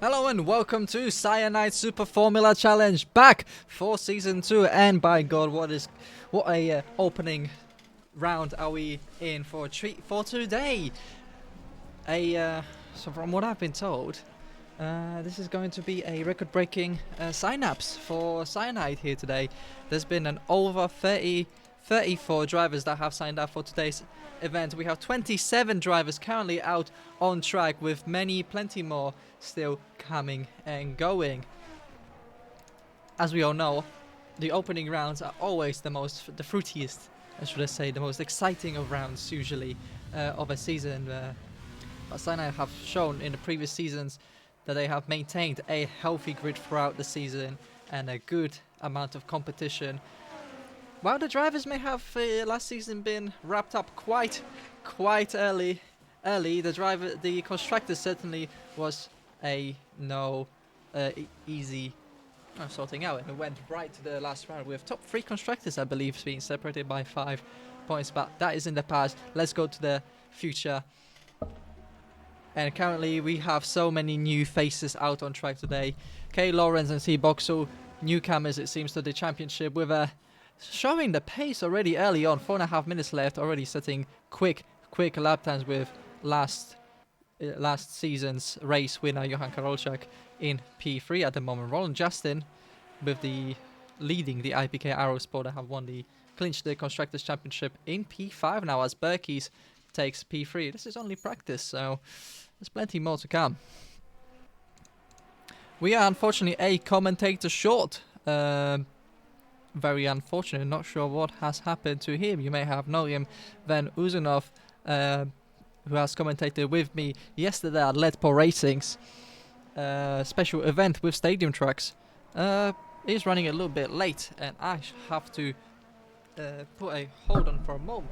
Hello and welcome to Cyanide Super Formula Challenge, back for season 2. And by God, what a opening round are we in for a treat for today? So from what I've been told, this is going to be a record-breaking sign-ups for Cyanide here today. There's been an over 34 drivers that have signed up for today's event. We have 27 drivers currently out on track, with plenty more still coming and going. As we all know, the opening rounds are always the fruitiest should I say, the most exciting of rounds usually of a season. But Cyanide have shown in the previous seasons that they have maintained a healthy grid throughout the season and a good amount of competition. While the drivers may have last season been wrapped up quite early, the constructors certainly was a easy sorting out, and it went right to the last round with top 3 constructors, I believe, being separated by 5 points. But that is in the past. Let's go to the future. And currently we have so many new faces out on track today. K. Lawrence and C. Boxall, newcomers it seems to the championship, with showing the pace already early on. 4.5 minutes left, already setting quick lap times with last season's race winner Johan Karolczak in P3 at the moment. Roland Justin with leading the IPK Aerosport have clinched the Constructors' Championship in P5 now, as Berkey's takes P3. This is only practice, so there's plenty more to come. We are unfortunately a commentator short. Very unfortunate. Not sure what has happened to him. You may have known him, Van Uzunov, who has commentated with me yesterday at Letpo Racing's special event with stadium trucks. He's running a little bit late, and I have to put a hold on for a moment.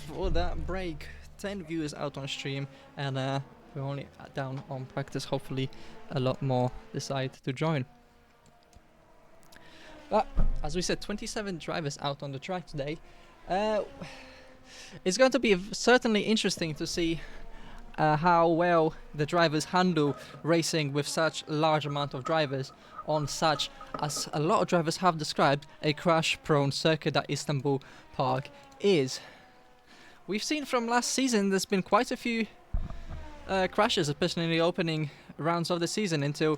For that break, 10 viewers out on stream, and we're only down on practice. Hopefully a lot more decide to join. But as we said, 27 drivers out on the track today. It's going to be certainly interesting to see how well the drivers handle racing with such large amount of drivers on such, as a lot of drivers have described, a crash-prone circuit that Istanbul Park is. We've seen from last season there's been quite a few crashes, especially in the opening rounds of the season, until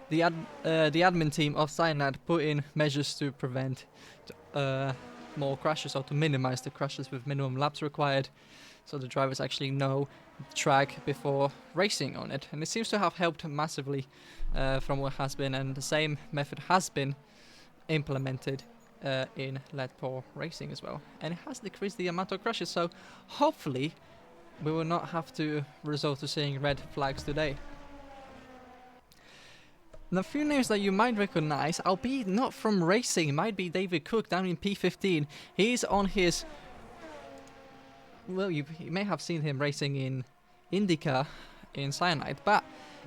the admin team of Cyanide put in measures to prevent more crashes, or to minimize the crashes with minimum laps required, so the drivers actually know the track before racing on it. And it seems to have helped massively from what has been, and the same method has been implemented in Letpo Racing as well, and it has decreased the amount of crashes, so hopefully we will not have to resort to seeing red flags today. And a few names that you might recognize, albeit not from racing, might be David Cook down in P15. He's on his, well, you may have seen him racing in IndyCar in Cyanide, but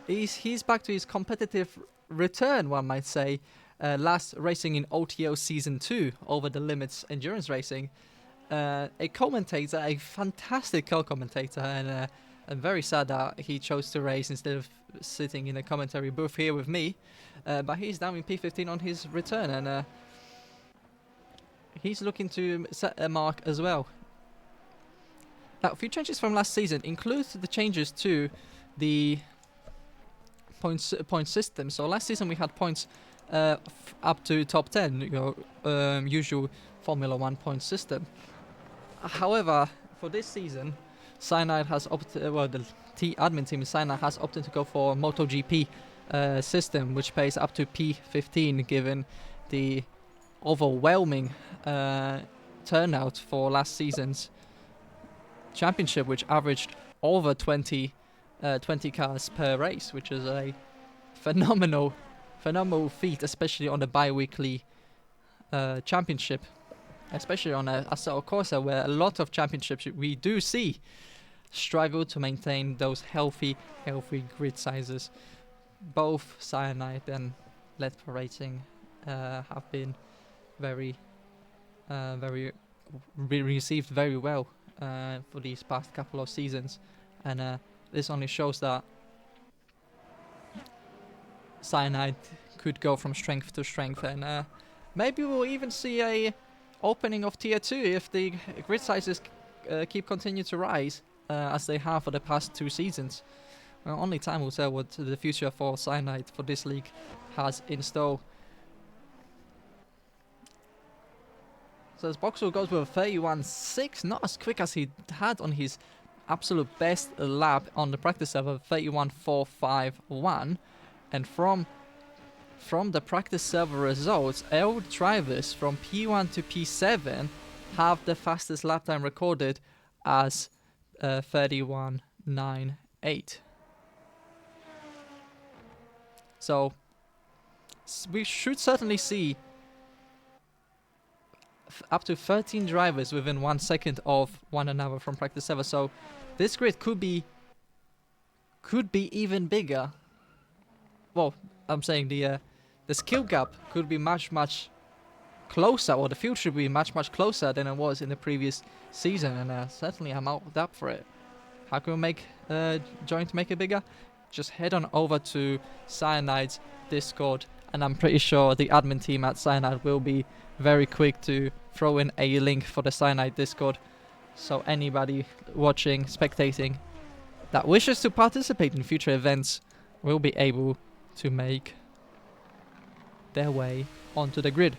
he's back to his competitive return, one might say. Last racing in OTO Season 2, Over the Limits Endurance Racing. A commentator, a fantastic co-commentator, and I'm very sad that he chose to race instead of sitting in a commentary booth here with me. But he's down in P15 on his return, and he's looking to set a mark as well. Now, a few changes from last season include the changes to the point system. So last season we had points up to top 10, usual Formula 1 point system. However, for this season, Cyanide has opted, the admin team in Cyanide has opted to go for MotoGP system, which pays up to P15, given the overwhelming turnout for last season's championship, which averaged over 20 cars per race, which is a phenomenal feat, especially on the bi-weekly championship, especially on Assetto Corsa, where a lot of championships we do see struggle to maintain those healthy grid sizes. Both Cyanide and Letpo Racing have been received very well for these past couple of seasons, and this only shows that Cyanide could go from strength to strength, and maybe we'll even see a opening of Tier 2 if the grid sizes keep continuing to rise as they have for the past 2 seasons. Only time will tell what the future for Cyanide for this league has in store. So as Boxall goes with a 31.6, not as quick as he had on his absolute best lap on the practice server, 31.451. And from the practice server results, all drivers from P1 to P7 have the fastest lap time recorded as 31.98. So we should certainly see up to 13 drivers within 1 second of one another from practice server. So this grid could be even bigger. Well, I'm saying the skill gap could be much closer, or the field should be much closer than it was in the previous season, and certainly I'm up for it. How can we make join to make it bigger? Just head on over to Cyanide's Discord, and I'm pretty sure the admin team at Cyanide will be very quick to throw in a link for the Cyanide Discord, so anybody watching, spectating, that wishes to participate in future events will be able to make their way onto the grid.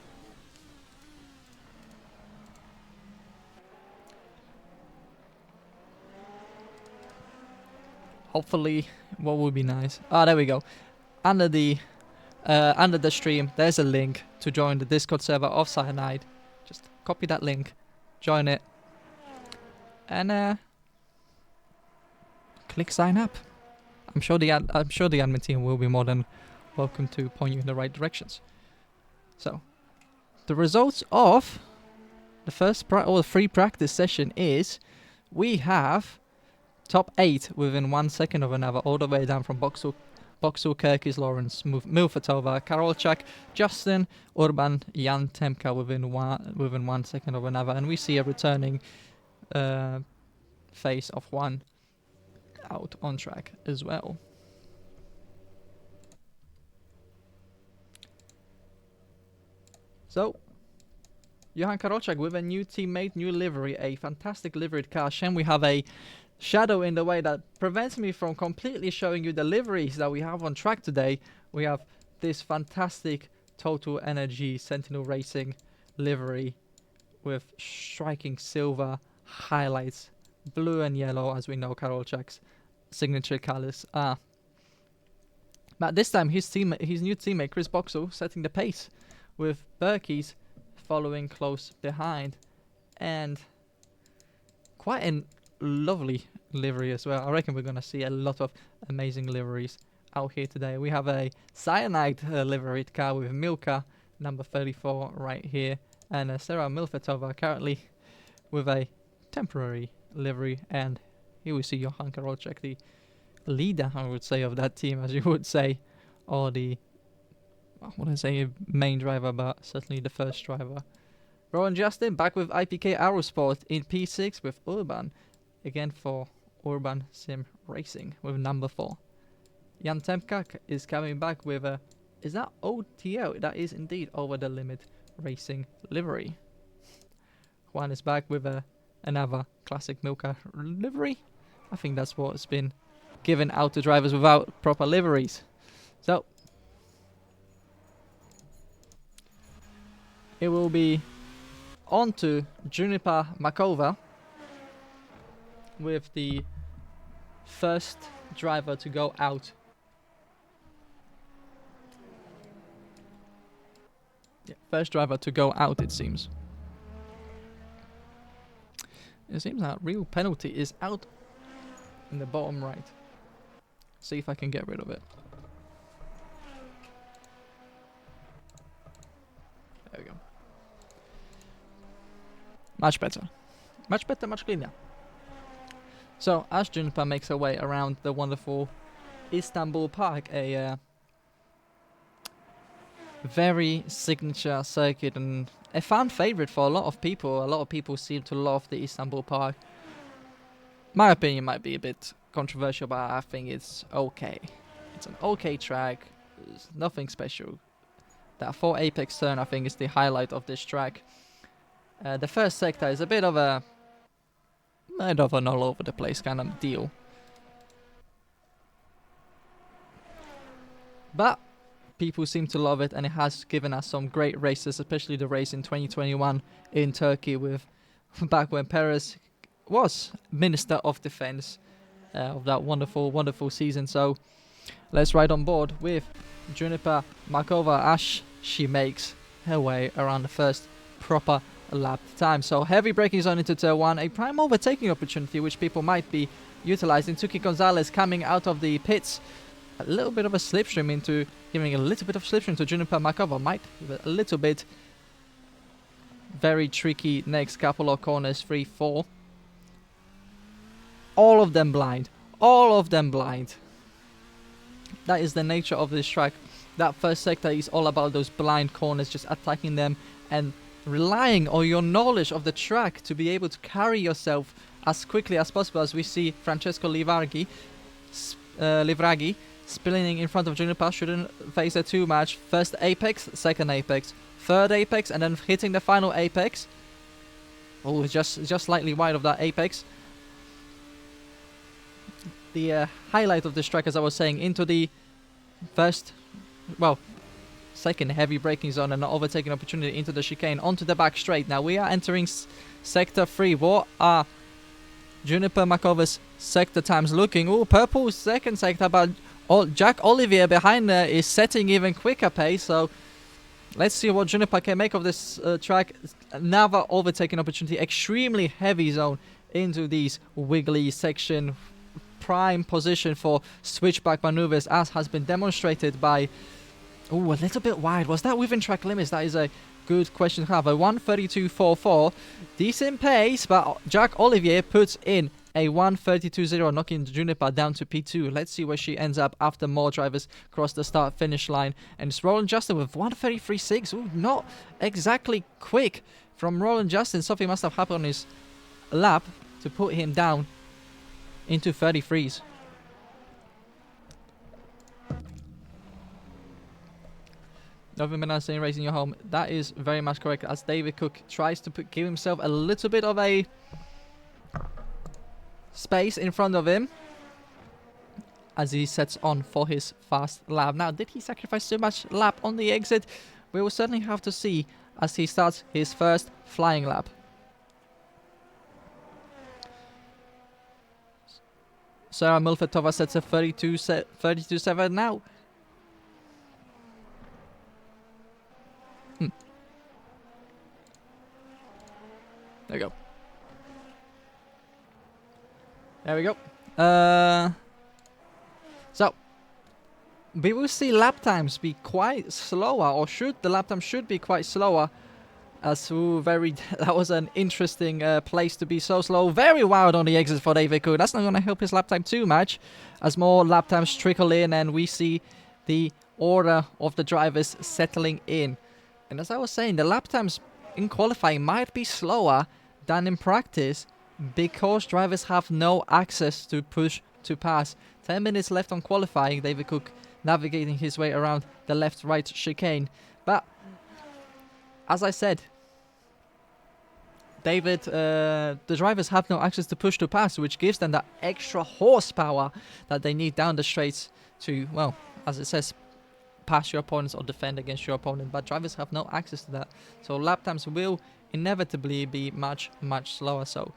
Hopefully, what would be nice? Ah, there we go. Under the stream, there's a link to join the Discord server of Cyanide. Just copy that link, join it, and click sign up. I'm sure the admin team will be more than welcome to point you in the right directions. So, the results of the first free practice session is we have top 8 within 1 second of another, all the way down from Boxall, Kirkis, Lawrence, Milfatova, Karolchak, Justin, Urban, Jan Temka within 1 second of another, and we see a returning face of one out on track as well. So, Johan Karolchak with a new teammate, new livery, a fantastic liveried car. Shame we have a shadow in the way that prevents me from completely showing you the liveries that we have on track today. We have this fantastic Total Energy Sentinel Racing livery with striking silver highlights, blue and yellow, as we know Karolchak's signature colors are. But this time his new teammate Chris Boxall setting the pace, with Berkey's following close behind, and quite a lovely livery as well. I reckon we're gonna see a lot of amazing liveries out here today. We have a Cyanide liveried car with Milka, number 34 right here, and Sarah Milfatova currently with a temporary livery, and here we see Johan Karolchak, the leader, I would say, of that team, as you would say, or the, I wouldn't say a main driver, but certainly the first driver. Rowan Justin back with IPK Aerosport in P6 with Urban, again for Urban Sim Racing with number 4. Jan Temka is coming back with a, is that OTO? That is indeed Over the Limit Racing livery. Juan is back with another classic Milka livery. I think that's what's been given out to drivers without proper liveries. So it will be on to Juniper Makova with the first driver to go out. Yeah, first driver to go out, it seems. It seems that real penalty is out in the bottom right. See if I can get rid of it. There we go. Much better. Much better, much cleaner. So, as Juniper makes her way around the wonderful Istanbul Park, a very signature circuit and a fan favorite for a lot of people. A lot of people seem to love the Istanbul Park. My opinion might be a bit controversial, but I think it's okay. It's an okay track. There's nothing special. That 4 apex turn, I think, is the highlight of this track. The first sector is a bit of an all over the place kind of deal. but people seem to love it, and it has given us some great races, especially the race in 2021 in Turkey, with back when Perez was Minister of Defense of that wonderful season. So let's ride on board with Juniper Markova as she makes her way around the first proper lap time. So heavy braking zone into turn 1, a prime overtaking opportunity which people might be utilizing. Tuki Gonzalez coming out of the pits, a little bit of a slipstream into giving a little bit of slipstream to Juniper Markova, might give it a little bit. Very tricky next couple of corners, 3, 4. All of them blind. That is the nature of this track. That first sector is all about those blind corners, just attacking them and relying on your knowledge of the track to be able to carry yourself as quickly as possible, as we see Francesco Livraghi spilling in front of Juniper. Shouldn't face her too much. First apex, second apex, third apex, and then hitting the final apex. Oh, just slightly wide of that apex. The highlight of this track, as I was saying, into the second heavy braking zone and an overtaking opportunity into the chicane, onto the back straight. Now we are entering sector 3. What are Juniper Markova's sector times looking? Oh, purple second sector, but Jack Olivier behind her is setting even quicker pace. So let's see what Juniper can make of this track. Another overtaking opportunity, extremely heavy zone into these wiggly section. Prime position for switchback maneuvers, as has been demonstrated by... Oh, a little bit wide. Was that within track limits? That is a good question to have. A 1:32.44. Decent pace, but Jack Olivier puts in a 1:32.0, knocking Juniper down to P2. Let's see where she ends up after more drivers cross the start-finish line. And it's Roland Justin with 1:33.6. Ooh, not exactly quick from Roland Justin. Something must have happened on his lap to put him down into 33s. Novin Milan saying racing your home. That is very much correct, as David Cook tries to give himself a little bit of a space in front of him as he sets on for his fast lap. Now, did he sacrifice too much lap on the exit? We will certainly have to see as he starts his first flying lap. Sarah Milfetova sets a 32.7 now. There we go. There we go. So we will see lap times be quite slower, or the lap time should be quite slower. As that was an interesting place to be so slow. Very wild on the exit for David Cook. That's not going to help his lap time too much, as more lap times trickle in and we see the order of the drivers settling in. And as I was saying, the lap times in qualifying might be slower than in practice because drivers have no access to push to pass. 10 minutes left on qualifying. David Cook navigating his way around the left-right chicane. But as I said, the drivers have no access to push to pass, which gives them that extra horsepower that they need down the straights to, well, as it says, pass your opponents or defend against your opponent. But drivers have no access to that. So lap times will inevitably be much slower. So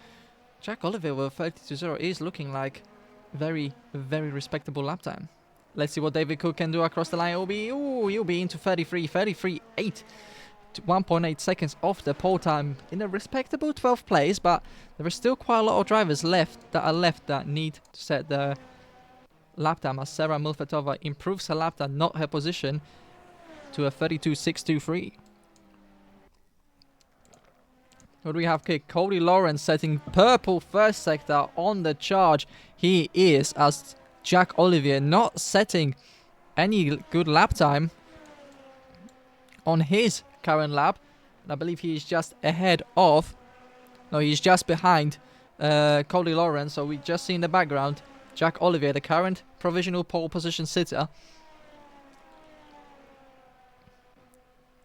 Jack Oliver with 32.0 is looking like very respectable lap time. Let's see what David Cook can do across the line. He'll be into 33.8. 1.8 seconds off the pole time in a respectable 12th place, but there are still quite a lot of drivers that need to set the lap time, as Sarah Milfetova improves her lap time, not her position, to a 32.623. What do we have? Cody Lawrence setting purple first sector on the charge. He is, as Jack Olivier not setting any good lap time on his current lap. And I believe he is just ahead of... No, he's just behind Cody Lawrence. So we just see in the background Jack Olivier, the current provisional pole position sitter,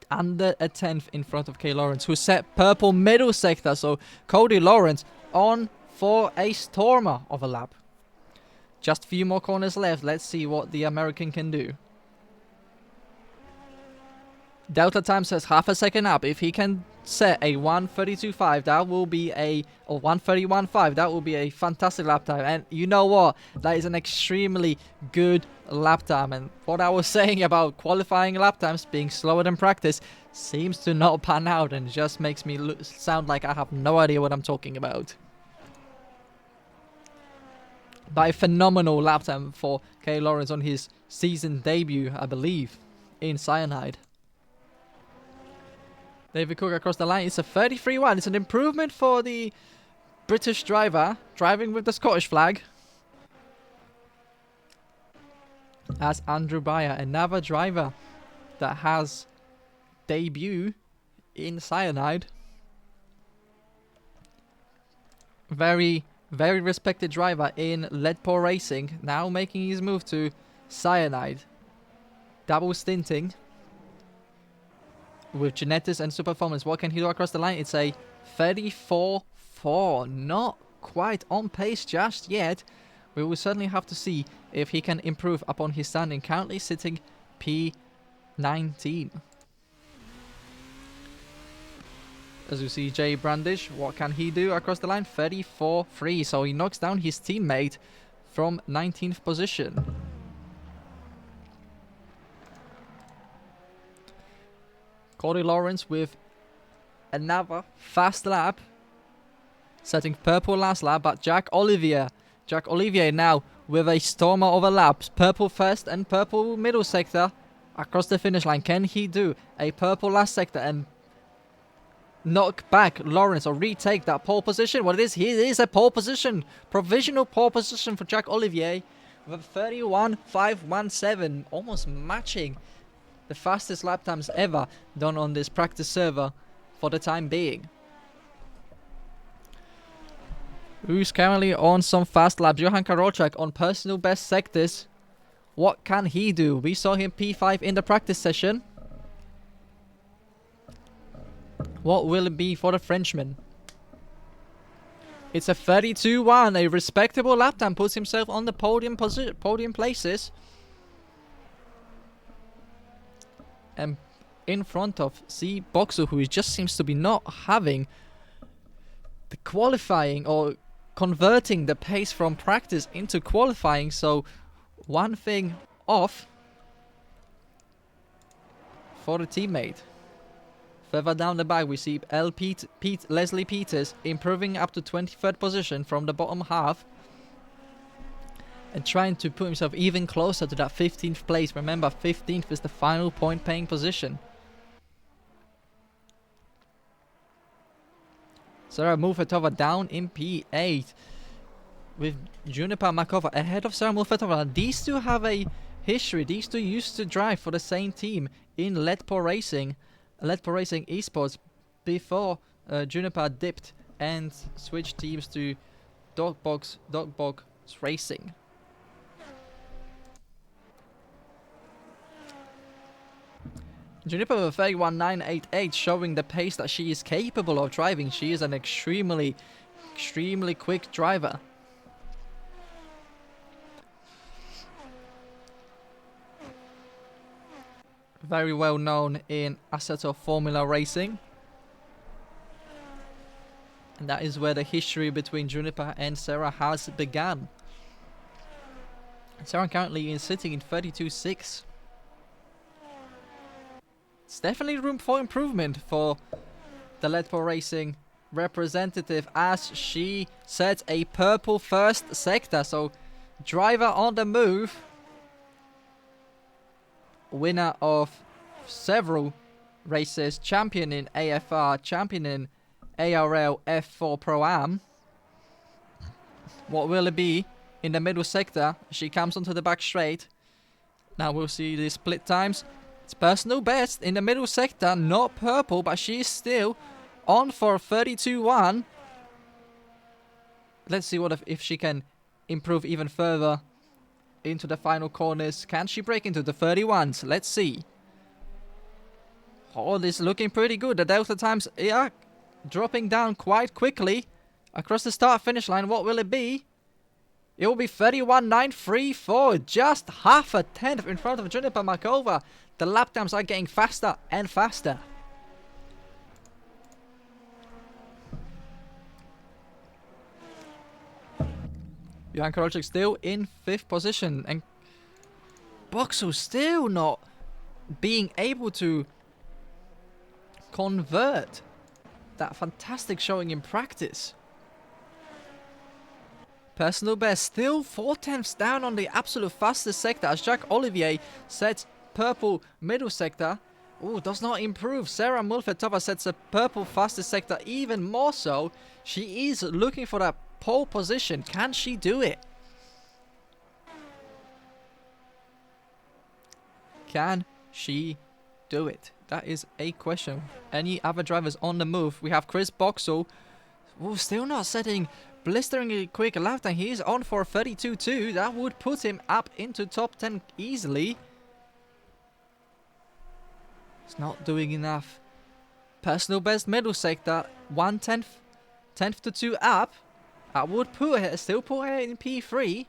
under a 10th in front of Kay Lawrence, who set purple middle sector. So Cody Lawrence on for a stormer of a lap. Just a few more corners left. Let's see what the American can do. Delta time says half a second up. If he can set a 1:32.5, that will be a, or 1:31.5, that will be a fantastic lap time. And you know what? That is an extremely good lap time. And what I was saying about qualifying lap times being slower than practice seems to not pan out and just makes me sound like I have no idea what I'm talking about. But a phenomenal lap time for K. Lawrence on his season debut, I believe, in Cyanide. David Cook across the line. It's a 33.1. It's an improvement for the British driver driving with the Scottish flag. As Andrew Bayer, another driver that has debut in Cyanide. Very respected driver in Leadpore Racing. Now making his move to Cyanide. Double stinting with Genetis and Super Performance. What can he do across the line? It's a 34.4. Not quite on pace just yet. We will certainly have to see if he can improve upon his standing. Currently sitting P19. As you see, Jay Brandish, what can he do across the line? 34.3. So he knocks down his teammate from 19th position. Cody Lawrence with another fast lap. Setting purple last lap, but Jack Olivier now with a stormer of a lap. Purple first and purple middle sector across the finish line. Can he do a purple last sector and knock back Lawrence or retake that pole position? What it is, he is a pole position. Provisional pole position for Jack Olivier with a 31.517. Almost matching the fastest lap times ever done on this practice server for the time being. Who's currently on some fast laps? Johan Karolczak on personal best sectors. What can he do? We saw him P5 in the practice session. What will it be for the Frenchman? It's a 32.1, a respectable lap time. Puts himself on the podium places. And in front of C. Boxer, who just seems to be not having the qualifying or converting the pace from practice into qualifying. So one thing off for the teammate. Further down the back, we see Leslie Peters improving up to 23rd position from the bottom half. And trying to put himself even closer to that 15th place. Remember, 15th is the final point-paying position. Sarah Mulfetova down in P8. With Juniper Makova ahead of Sarah Mulfetova. These two have a history. These two used to drive for the same team in Leadpore Racing Esports before Juniper dipped and switched teams to Dogbox Racing. Juniper with a 31.988, showing the pace that she is capable of driving. She is an extremely quick driver. Very well known in Assetto Formula Racing. And that is where the history between Juniper and Sarah has begun. Sarah currently is sitting in 32.6. It's definitely room for improvement for the Leadpore Racing representative as she sets a purple first sector. So driver on the move. Winner of several races. Champion in AFR. Champion in ARL F4 Pro-Am. What will it be in the middle sector? She comes onto the back straight. Now we'll see the split times. It's personal best in the middle sector, not purple, but she's still on for 32.1. Let's see what if she can improve even further into the final corners. Can she break into the 31s? Let's see. Oh, this is looking pretty good. The delta times are dropping down quite quickly across the start-finish line. What will it be? It will be 31.934, just half a tenth in front of Juniper Makova. The lap times are getting faster and faster. Johan Karolczyk still in 5th position, and Boxel still not being able to convert that fantastic showing in practice. Personal best still 4/10 down on the absolute fastest sector as Jacques Olivier sets purple middle sector. Oh, does not improve. Sarah Mulfetova sets the purple fastest sector even more so. She is looking for that pole position. Can she do it? Can she do it? That is a question. Any other drivers on the move? We have Chris Boxall. Oh, still not setting blisteringly quick lap time. He is on for 32.2. That would put him up into top 10 easily. It's not doing enough. Personal best middle sector, 1/10, 10th to 2 up. That would put her, still put her in P3.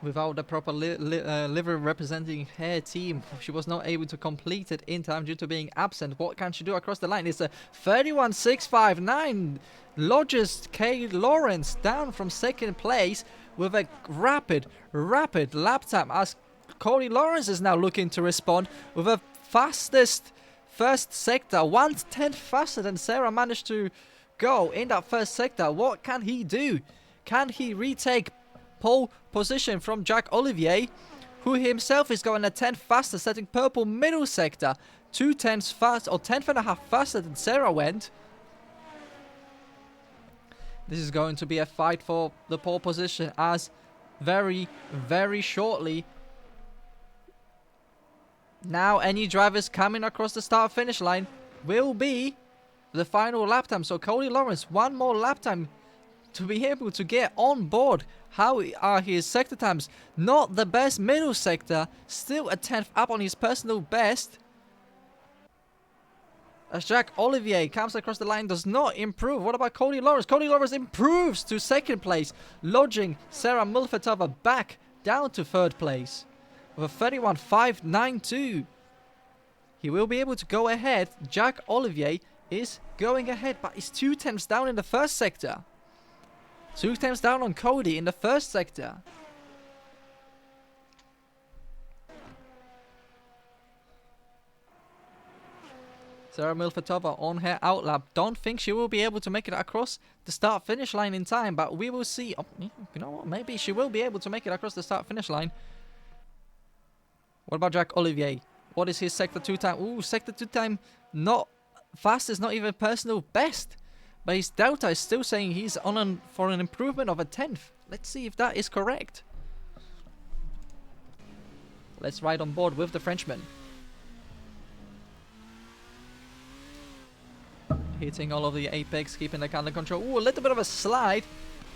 Without the proper livery representing her team, she was not able to complete it in time due to being absent. What can she do across the line? It's a 31.659. Lodges K. Lawrence down from 2nd place with a rapid lap time as Cody Lawrence is now looking to respond with a fastest first sector, 1/10 faster than Sarah managed to go in that first sector. What can he do? Can he retake pole position from Jacques Olivier, who himself is going a 10th faster, setting purple middle sector 2/10 fast, or 10.5 faster than Sarah went? This is going to be a fight for the pole position as very shortly now any drivers coming across the start finish line will be the final lap time. So Cody Lawrence, one more lap time to be able to get on board. How are his sector times? Not the best middle sector, still a 10th up on his personal best. As Jacques Olivier comes across the line, does not improve. What about Cody Lawrence? Cody Lawrence improves to 2nd place, lodging Sarah Mulfetova back down to 3rd place with a 31.592. He will be able to go ahead. Jacques Olivier is going ahead, but he's 2/10 down in the first sector. 2/10 down on Cody in the first sector. Sarah Mulfetova on her outlap. Don't think she will be able to make it across the start-finish line in time, but we will see. Oh, you know what? Maybe she will be able to make it across the start-finish line. What about Jacques Olivier? What is his sector 2 time? Ooh, sector 2 time not fastest, not even personal best. But his delta is still saying he's on for an improvement of a 10th. Let's see if that is correct. Let's ride on board with the Frenchman. Hitting all of the apex, keeping the car under control. Ooh, a little bit of a slide.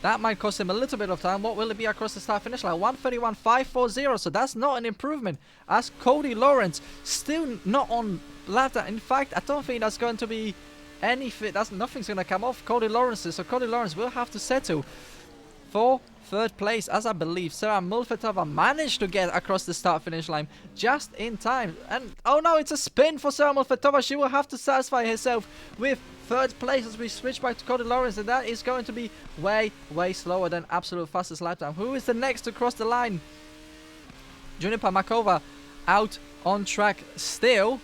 That might cost him a little bit of time. What will it be across the start finish line? 1:31.540. So that's not an improvement. As Cody Lawrence still not on ladder. In fact, I don't think that's going to be anything. Nothing's going to come off Cody Lawrence's. So Cody Lawrence will have to settle for 3rd place, as I believe Sarah Mulfetova managed to get across the start finish line just in time. And oh no, it's a spin for Sarah Mulfetova. She will have to satisfy herself with 3rd place as we switch back to Cody Lawrence, and that is going to be way slower than absolute fastest lap time. Who is the next to cross the line? Juniper Makova out on track still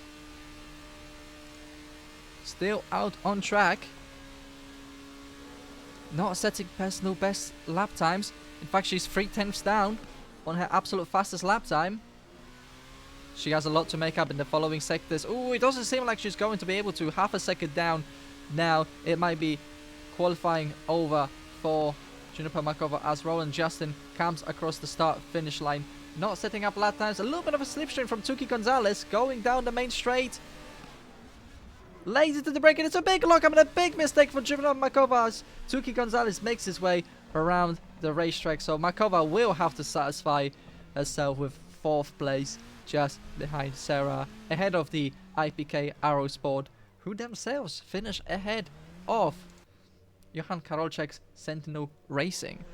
out on track. Not setting personal best lap times. In fact, she's 3/10 down on her absolute fastest lap time. She has a lot to make up in the following sectors. Oh, it doesn't seem like she's going to be able to. Half a second down now. It might be qualifying over for Juniper Makova as Roland Justin comes across the start finish line. Not setting up lap times. A little bit of a slipstream from Tuki Gonzalez going down the main straight. Lays into the brake, and it's a big lock up and a big mistake for Juniper Makova as Tuki Gonzalez makes his way around the racetrack. So Makova will have to satisfy herself with 4th place just behind Sarah, ahead of the IPK Aerosport, who themselves finish ahead of Johan Karolczak's Sentinel Racing.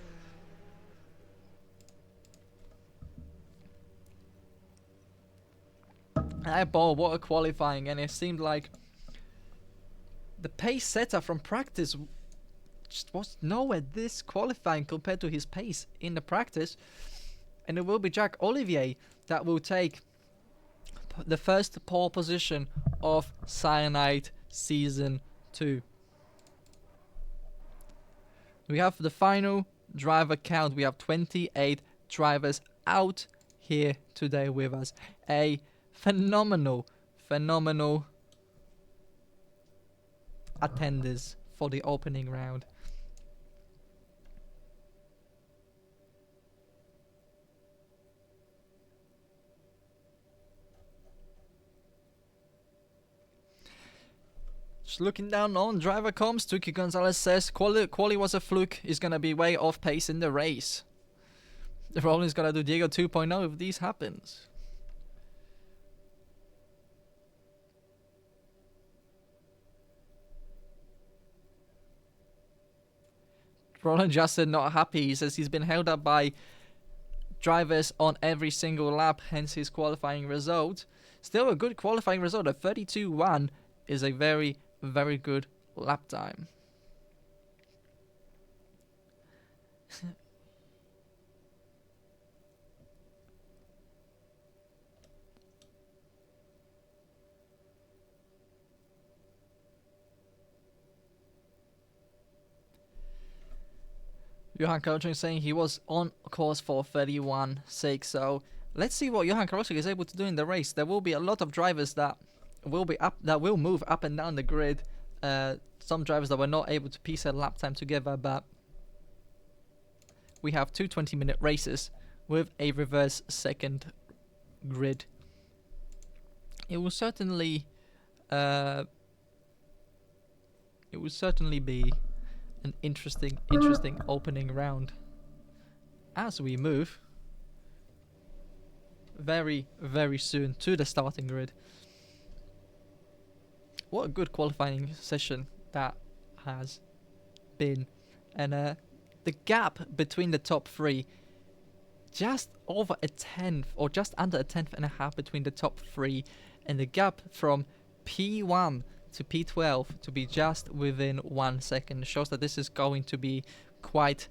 What a qualifying, and it seemed like the pace setter from practice just was nowhere this qualifying compared to his pace in the practice. And it will be Jack Olivier that will take the first pole position of Cyanide Season 2. We have the final driver count. We have 28 drivers out here today with us. A phenomenal attendance for the opening round. Just looking down on driver comms, Tuki Gonzalez says quali was a fluke, is gonna be way off pace in the race. Rollins gonna do Diego 2.0 if this happens. Roland Justin not happy. He says he's been held up by drivers on every single lap, hence his qualifying result. Still a good qualifying result. A 32.1 is a very, very good lap time. Johan Karolczak is saying he was on course for 31.6, so let's see what Johan Karolczak is able to do in the race. There will be a lot of drivers that will move up and down the grid. Some drivers that were not able to piece a lap time together, but we have two 20-minute races with a reverse second grid. It will certainly be an interesting opening round as we move very, very soon to the starting grid. What a good qualifying session that has been, and the gap between the top three, just over a tenth or just under a tenth and a half between the top three, and the gap from P1 to P12 to be just within 1 second shows that this is going to be quite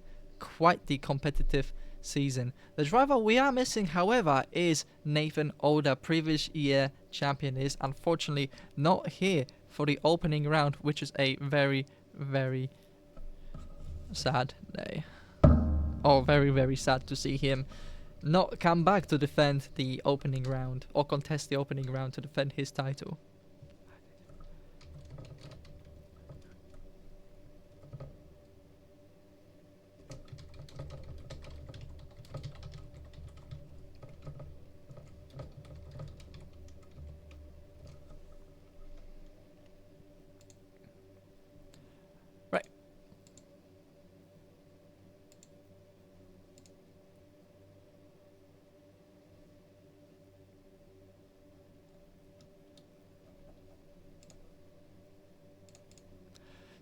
the competitive season. The driver we are missing, however, is Nathan Older. Previous year champion is unfortunately not here for the opening round, which is a very, very sad day. Oh, very, very sad to see him not come back to defend the opening round or contest the opening round to defend his title.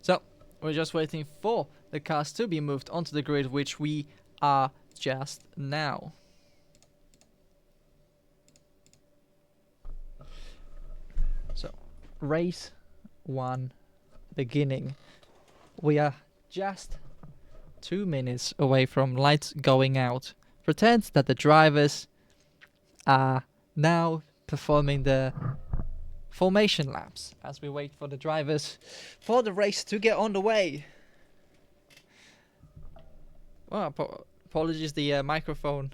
So, we're just waiting for the cars to be moved onto the grid, which we are just now. So, race 1 beginning. We are just 2 minutes away from lights going out. Pretend that the drivers are now performing the formation laps as we wait for the drivers for the race to get on the way. Well, apologies, the microphone,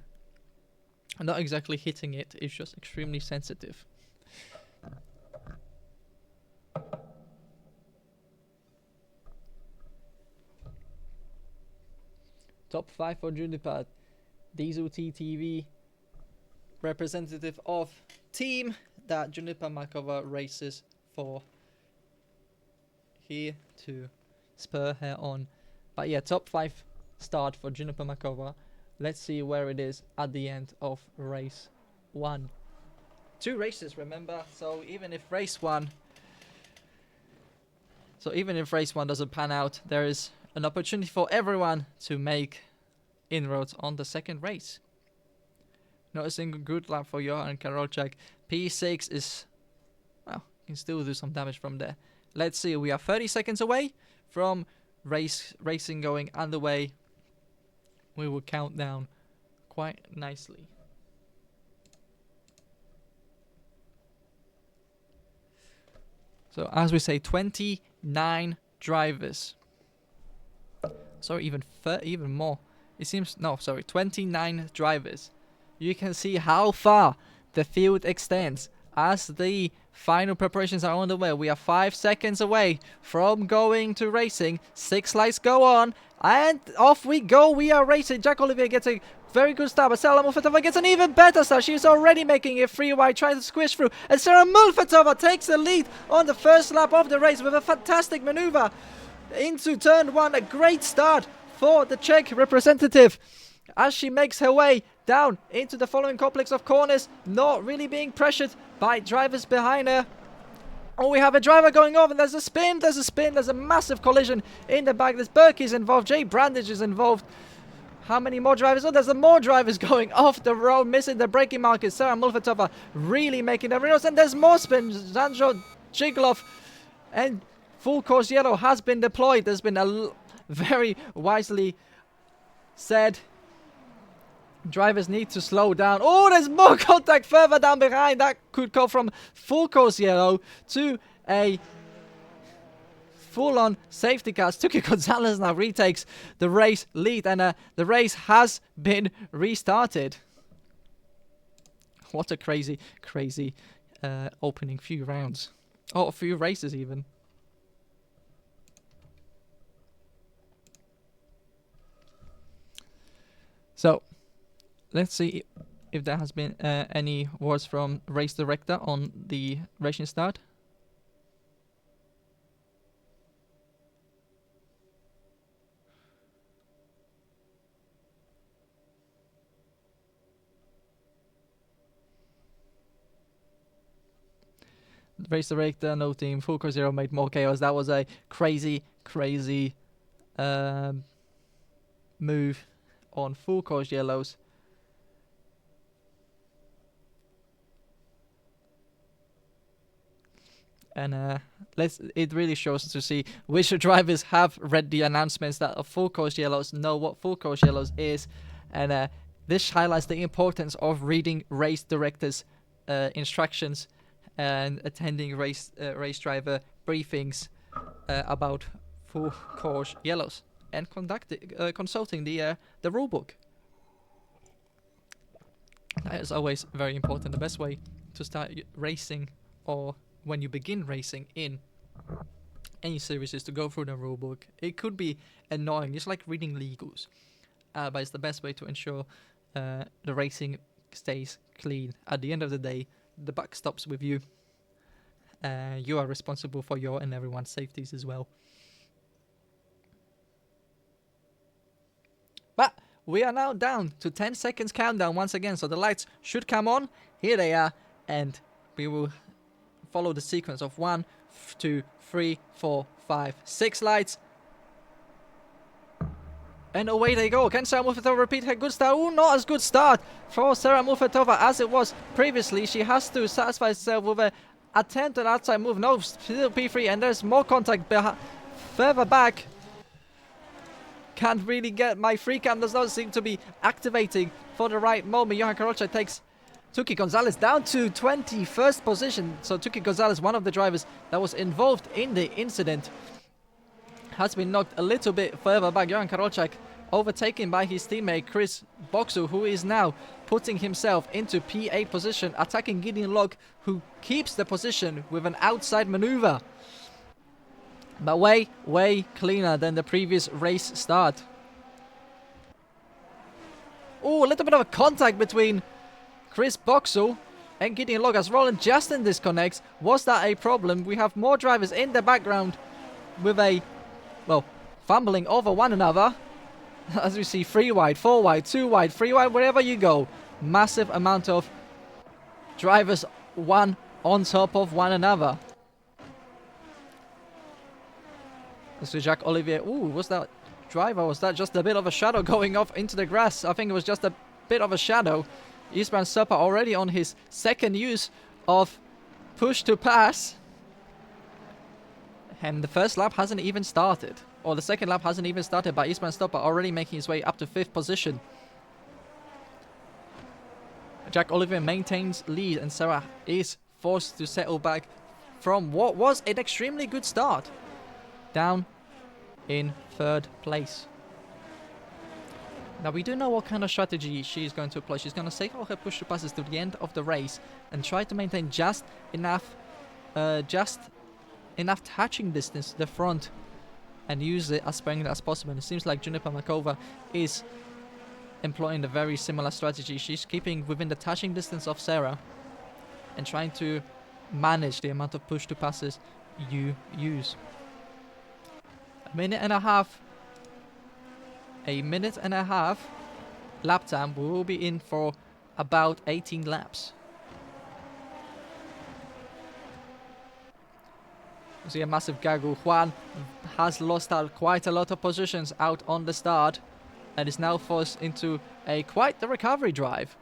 I'm not exactly hitting it, it's just extremely sensitive. Top 5 for Juniper. Diesel TTV, representative of team that Juniper Makova races for, here to spur her on. But yeah, top 5 start for Juniper Makova. Let's see where it is at the end of race 1. 2 races, remember, so even if race 1 doesn't pan out, there is an opportunity for everyone to make inroads on the second race. Not a single good lap for Johan Karolczak. P6 is, well, can still do some damage from there. Let's see, we are 30 seconds away from racing going underway. We will count down quite nicely. So as we say, 29 drivers. Sorry, even more. It seems, no, sorry, 29 drivers. You can see how far the field extends as the final preparations are on the way. We are 5 seconds away from going to racing. 6 lights go on, and off we go. We are racing. Jack Olivier gets a very good start, but Sarah Mulfetova gets an even better start. She's already making it free wide, trying to squish through, and Sarah Mulfetova takes the lead on the first lap of the race with a fantastic maneuver into turn 1. A great start for the Czech representative as she makes her way down into the following complex of corners, not really being pressured by drivers behind her. Oh, we have a driver going off, and there's a spin, there's a massive collision in the back. There's Berkey's involved, Jay Brandage is involved. How many more drivers? Oh, there's more drivers going off the road, missing the braking markers. Sarah Mulfetova really making the runs, and there's more spin. Zanjo Jiglov and full course yellow has been deployed. There's been a very wisely said, drivers need to slow down. Oh, there's more contact further down behind. That could go from full course yellow to a full-on safety car. Tuki Gonzalez now retakes the race lead, and the race has been restarted. What a crazy opening few rounds. Oh, a few races even. So, let's see if there has been any words from race director on the racing start. Race director noting full course zero made more chaos. That was a crazy move on full course yellows. And it really shows to see which drivers have read the announcements that of full course yellows, know what full course yellows is, and this highlights the importance of reading race directors' instructions and attending race driver briefings about full course yellows and consulting the rule book. That is always very important. The best way to start racing, or when you begin racing in any series, is to go through the rule book. It could be annoying, just like reading legals, but it's the best way to ensure the racing stays clean. At the end of the day, the buck stops with you. You are responsible for your and everyone's safeties as well. But we are now down to 10 seconds countdown once again, so the lights should come on. Here they are, and we will follow the sequence of 1, 2, 3, 4, 5, 6 lights. And away they go. Can Sarah Mulfetova repeat her good start? Oh, not as good start for Sarah Mulfetova as it was previously. She has to satisfy herself with an attempt at outside move. No, still P3, and there's more contact further back. Can't really get my free cam, does not seem to be activating for the right moment. Johan Karolczak takes Tuki Gonzalez down to 21st position. So Tuki Gonzalez, one of the drivers that was involved in the incident, has been knocked a little bit further back. Johan Karolczak overtaken by his teammate Chris Boxu, who is now putting himself into P8 position, attacking Gideon Locke, who keeps the position with an outside maneuver. But way cleaner than the previous race start. Oh, a little bit of a contact between Chris Boxu and Gideon Locke as Roland Justin disconnects. Was that a problem? We have more drivers in the background with fumbling over one another. As we see, 3 wide, 4 wide, 2 wide, 3 wide, wherever you go. Massive amount of drivers, one on top of one another. So Jacques Olivier, ooh, was that driver. Was that just a bit of a shadow going off into the grass? I think it was just a bit of a shadow. Eastbound Stopper already on his second use of push to pass. And the first lap hasn't even started. Or the second lap hasn't even started, but Eastbound Stopper already making his way up to 5th position. Jack Oliver maintains lead, and Sarah is forced to settle back from what was an extremely good start. Down in 3rd place. Now we do know what kind of strategy she's going to apply. She's going to save all her push to passes to the end of the race and try to maintain just enough touching distance to the front and use it as sparingly as possible. And it seems like Juniper Makova is employing a very similar strategy. She's keeping within the touching distance of Sarah and trying to manage the amount of push to passes you use. A minute and a half lap time. We will be in for about 18 laps. You see a massive gaggle. Juan has lost out quite a lot of positions out on the start and is now forced into quite the recovery drive.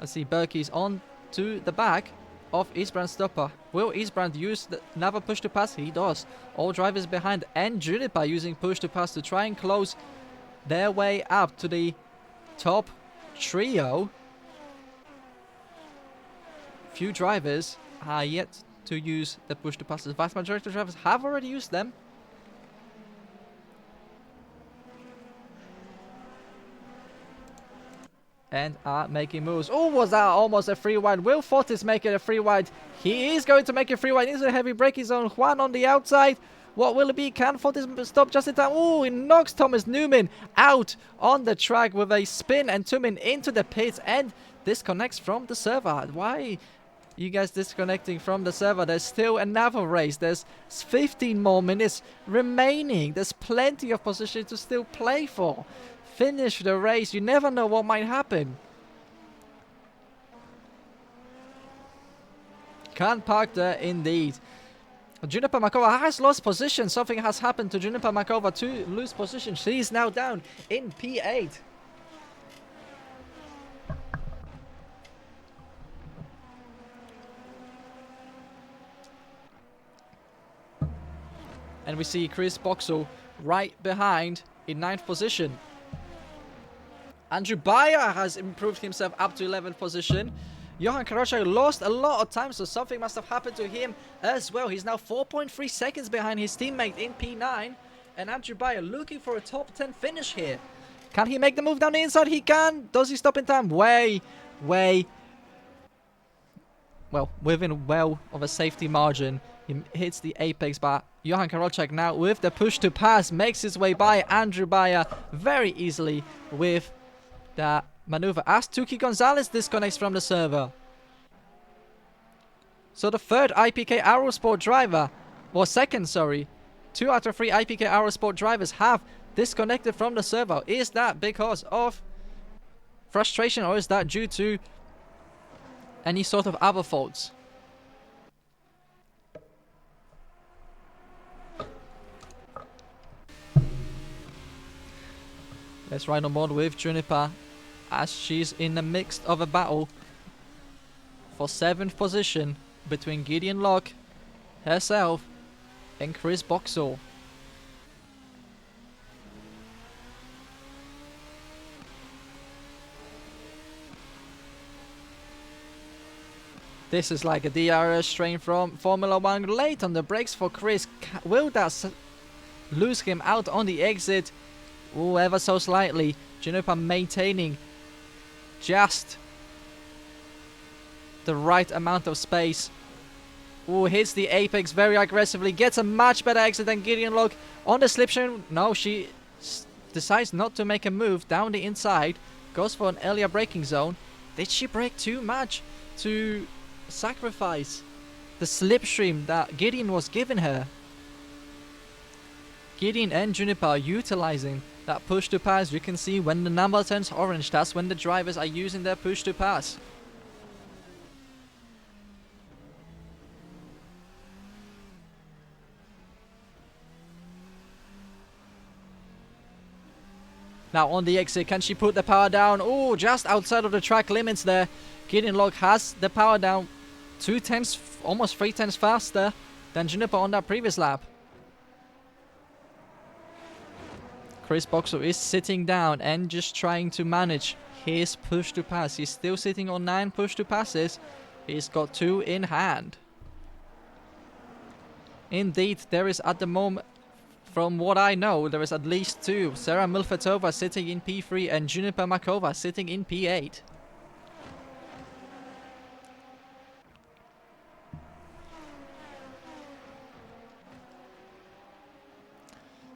I see Berkey's on to the back of Eastbrand Stopper. Will Eastbrand use another push to pass? He does. All drivers behind and Juniper using push to pass to try and close their way up to the top trio. Few drivers are yet to use the push to passes. Vast majority of drivers have already used them. And are making moves. Oh, was that almost a free wide? Will Fortis make it a free wide? He is going to make a free wide into the heavy braking zone. Juan on the outside. What will it be? Can Fortis stop just in time? Oh, he knocks Thomas Newman out on the track with a spin and Tumin into the pits and disconnects from the server. Why you guys disconnecting from the server? There's still another race. There's 15 more minutes remaining. There's plenty of position to still play for. Finish the race. You never know what might happen. Can't park there indeed. Juniper Makova has lost position. Something has happened to Juniper Makova to lose position. She is now down in P8. And we see Chris Boxall right behind in 9th position. Andrew Bayer has improved himself up to 11th position. Johan Karocek lost a lot of time, so something must have happened to him as well. He's now 4.3 seconds behind his teammate in P9. And Andrew Bayer looking for a top 10 finish here. Can he make the move down the inside? He can. Does he stop in time? Well, within well of a safety margin. He hits the apex, but Johan Karocek now with the push to pass makes his way by Andrew Bayer very easily with that maneuver as Tuki Gonzalez disconnects from the server. So the third IPK Aerosport driver, or second, sorry, 2 out of 3 IPK Aerosport drivers have disconnected from the server. Is that because of frustration or is that due to any sort of other faults? Let's ride on board with Juniper as she's in the midst of a battle for 7th position between Gideon Locke, herself, and Chris Boxall. This is like a DRS strain from Formula 1. Late on the brakes for Chris. Will that lose him out on the exit? Ooh, ever so slightly. Juniper maintaining just the right amount of space. Ooh, hits the apex very aggressively. Gets a much better exit than Gideon Locke on the slipstream. No, she decides not to make a move down the inside. Goes for an earlier braking zone. Did she brake too much to sacrifice the slipstream that Gideon was giving her? Gideon and Juniper utilizing that push to pass. You can see when the number turns orange, that's when the drivers are using their push to pass. Now on the exit, can she put the power down? Oh, just outside of the track limits there. Gideon Log has the power down 2/10, almost 3/10 faster than Juniper on that previous lap. Chris Boxall is sitting down and just trying to manage his push to pass. He's still sitting on 9 push to passes. He's got 2 in hand. Indeed, there is at the moment, from what I know, there is at least 2. Sarah Milfetova sitting in P3 and Juniper Makova sitting in P8.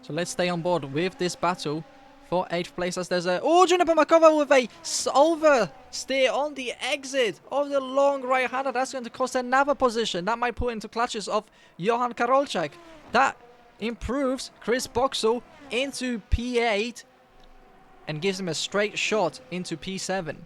So let's stay on board with this battle for 8th place as there's a... Oh, Juniper Makova with a oversteer on the exit of the long right-hander. That's going to cost another position. That might put into clutches of Johan Karolczak. That improves Chris Boxall into P8 and gives him a straight shot into P7.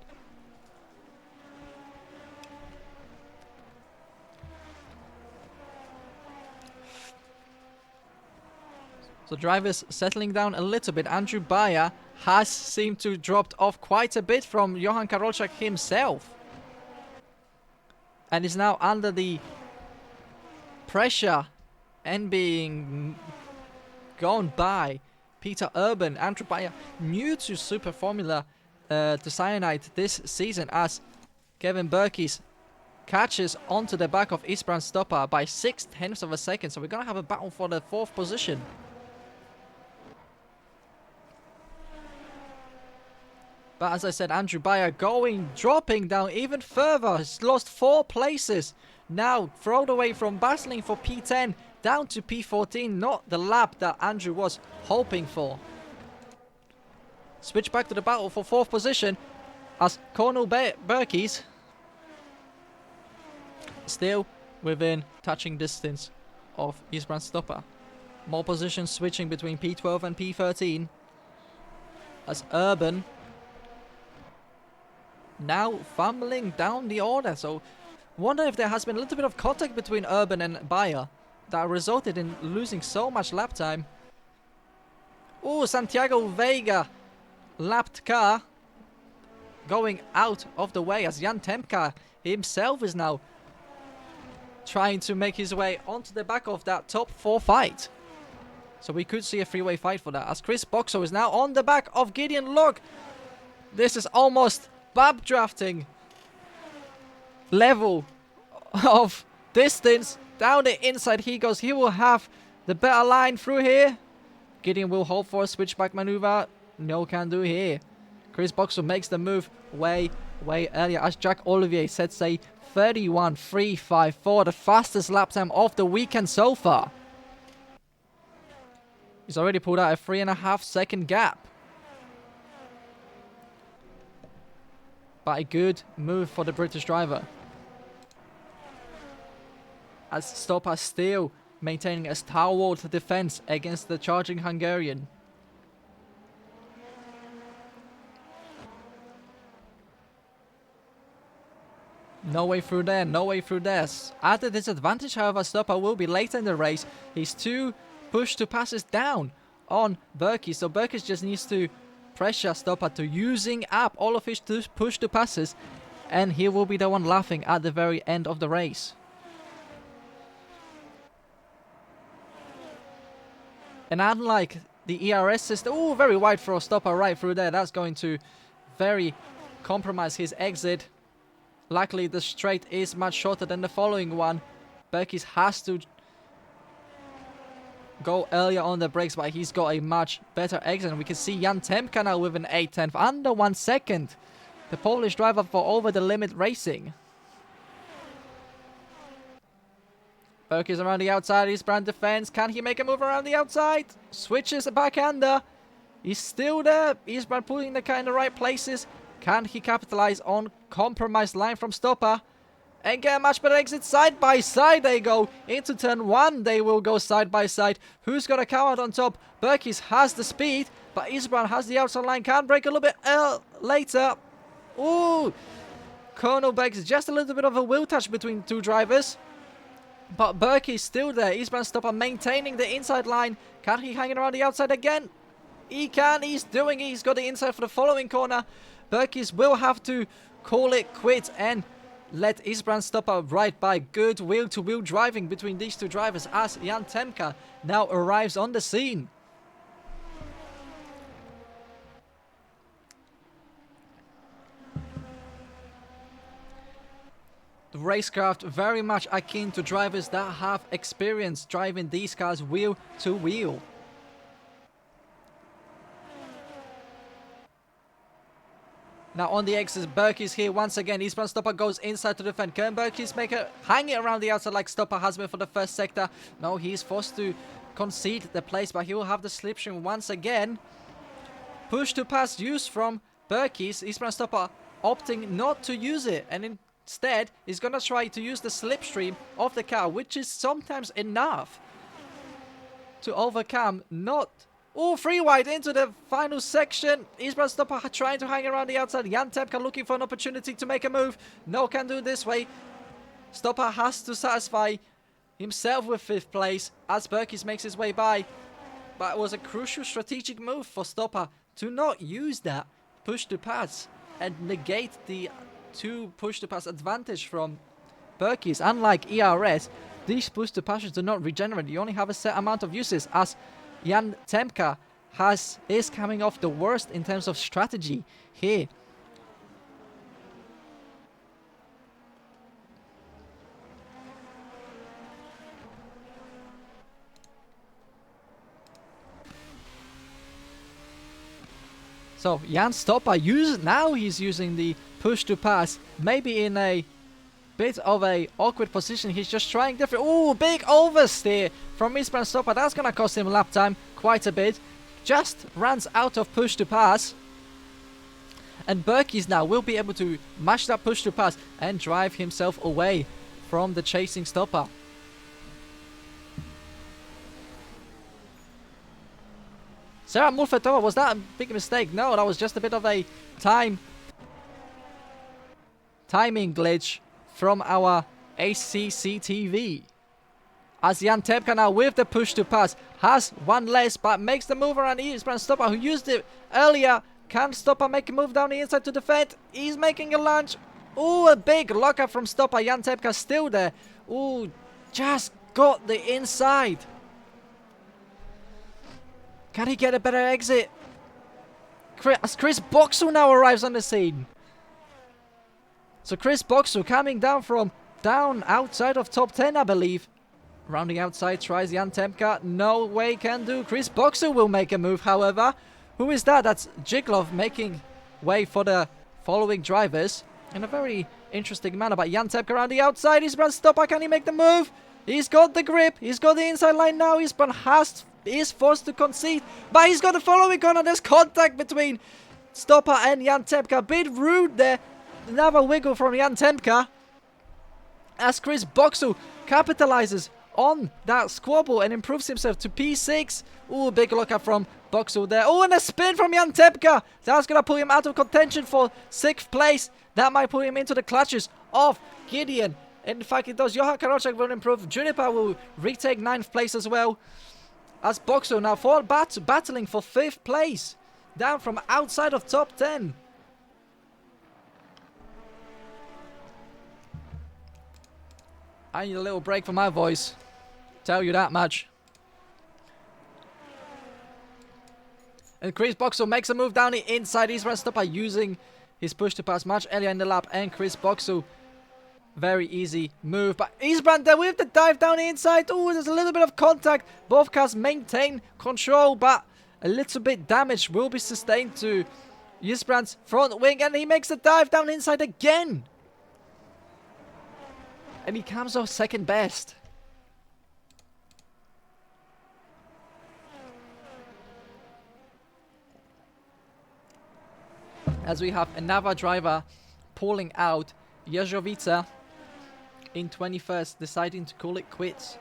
So drivers settling down a little bit. Andrew Bayer has seemed to dropped off quite a bit from Johan Karolczak himself. And is now under the pressure and being gone by Peter Urban. Andrew Bayer new to Super Formula to Cyanide this season as Kevin Burke's catches onto the back of Isbran Stoppa by 0.6 of a second. So we're going to have a battle for the 4th position. But as I said, Andrew Bayer dropping down even further. He's lost 4 places. Now thrown away from battling for P10 down to P14. Not the lap that Andrew was hoping for. Switch back to the battle for 4th position as Cornel Berkey's still within touching distance of Isbran Stoppa. More positions switching between P12 and P13 as Urban now fumbling down the order. So wonder if there has been a little bit of contact between Urban and Bayer that resulted in losing so much lap time. Oh, Santiago Vega lapped car going out of the way as Jan Temka himself is now trying to make his way onto the back of that top 4 fight. So we could see a 3-way fight for that as Chris Boxall is now on the back of Gideon Log. This is almost bab drafting level of distance. Down the inside he goes. He will have the better line through here. Gideon will hope for a switchback maneuver. No can do here. Chris Boxall makes the move way earlier as Jack Olivier sets a 31.354, the fastest lap time of the weekend so far. He's already pulled out a 3.5 second gap. But a good move for the British driver. As Stoppa still maintaining a stalwart defense against the charging Hungarian. No way through there, no way through there. At the disadvantage, however, Stoppa will be later in the race. He's 2 push to passes down on Berkey. So Berkey just needs to pressure Stoppa to using up all of his push to passes, and he will be the one laughing at the very end of the race. And unlike the ERS system, oh, very wide for Stoppa right through there. That's going to very compromise his exit. Luckily, the straight is much shorter than the following one. Berkey has to go earlier on the brakes, but he's got a much better exit. And we can see Jan Temka now with an 8/10, under 1 second. The Polish driver for Over the Limit Racing. Berkey's around the outside, Isbran defense. Can he make a move around the outside? Switches a backhander. He's still there. Isbran putting the car in the right places. Can he capitalize on compromised line from Stoppa and get a much better exit? Side by side they go into turn 1. They will go side by side. Who's got to come out on top? Berkey has the speed, but Isbran has the outside line. Can break a little bit later. Ooh, Colonel Beggs, just a little bit of a wheel touch between 2 drivers. But Berkey's still there. Isbran Stoppa maintaining the inside line. Can he hang it around the outside again? He can. He's doing it. He's got the inside for the following corner. Berkis will have to call it quits and let Isbrand stop out right by. Good wheel-to-wheel driving between these two drivers as Jan Temka now arrives on the scene. The racecraft very much akin to drivers that have experience driving these cars wheel to wheel. Now on the exits, Berkis here once again. Isbrand Stopper goes inside to defend. Can Berkis make a hang it around the outside like Stopper has been for the first sector? No, he's forced to concede the place, but he will have the slipstream once again. Push to pass used from Berkis. Isbrand Stopper opting not to use it, and instead he's gonna try to use the slipstream of the car, which is sometimes enough to overcome not... Oh, free wide into the final section. Isbrand Stopper trying to hang around the outside. Jan Temka looking for an opportunity to make a move. No can do this way. Stopper has to satisfy himself with 5th place as Berkis makes his way by. But it was a crucial strategic move for Stopper to not use that push to pass and negate the 2 push to pass advantage from Berkis. Unlike ERS, these push to passes do not regenerate. You only have a set amount of uses as Jan Temka is coming off the worst in terms of strategy here. So Jan Stopper he's using the push to pass, maybe in a bit of a awkward position. He's just trying different. Oh, big oversteer from Isbrand Stopper. That's gonna cost him lap time quite a bit. Just runs out of push to pass. And Berkis now will be able to mash that push to pass and drive himself away from the chasing Stopper. Sarah Mulfetova, was that a big mistake? No, that was just a bit of a timing glitch from our HCCTV. As Jan Temka now with the push to pass has one less but makes the move around Isbrand Stopper who used it earlier. Can Stopper make a move down the inside to defend? He's making a lunge. Ooh, a big locker from Stopper. Jan Temka still there. Ooh, just got the inside. Can he get a better exit? Chris Boxall now arrives on the scene. So Chris Boxall coming down from outside of top 10, I believe. Rounding outside, tries Jan Temka. No way can do. Chris Boxall will make a move, however. Who is that? That's Jiglov making way for the following drivers in a very interesting manner. But Jan Temka around the outside. Isbrand Stopper, can he make the move? He's got the grip. He's got the inside line now. Isbrand is forced to concede. But he's got the following corner. There's contact between Stopper and Jan Temka. A bit rude there. Another wiggle from Jan Temka. As Chris Boxall capitalizes on that squabble and improves himself to P6. Ooh, big lockup from Boxall there. Oh, and a spin from Jan Temka. That's going to pull him out of contention for 6th place. That might pull him into the clutches of Gideon. In fact, it does. Johan Karolczak will improve. Juniper will retake 9th place as well. As Boxall now battling for 5th place. Down from outside of top 10. I need a little break for my voice. Tell you that much. And Chris Boxall makes a move down the inside. Isbrand Stopper using his push to pass much earlier in the lap. And Chris Boxall, very easy move. But Isbrand there with the dive down the inside. Oh, there's a little bit of contact. Both cars maintain control, but a little bit damage will be sustained to Isbrand's front wing. And he makes a dive down inside again. And he comes off 2nd best. As we have another driver pulling out, Jeżowice in 21st, deciding to call it quits.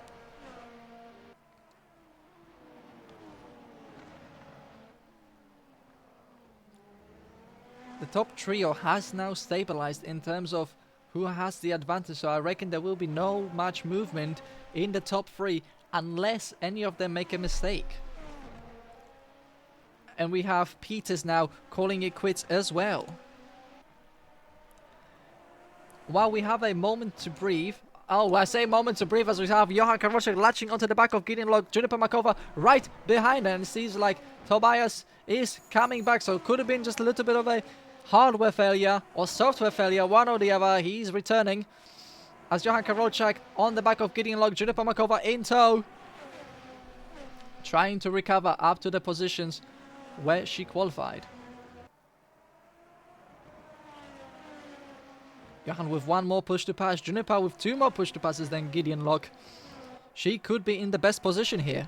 The top trio has now stabilized in terms of who has the advantage, so I reckon there will be no much movement in the top 3 unless any of them make a mistake. and we have Peters now calling it quits as well. While we have a moment to breathe. Oh, I say moment to breathe as we have Johan Karolczak latching onto the back of Gideon Log. Juniper Makova right behind her, and it seems like Tobias is coming back, so it could have been just a little bit of a hardware failure or software failure, one or the other. He's returning as Johan Karolczak on the back of Gideon Log. Juniper Makova in tow, trying to recover up to the positions where she qualified. Johan with one more push to pass. Juniper with two more push to passes than Gideon Log. She could be in the best position here.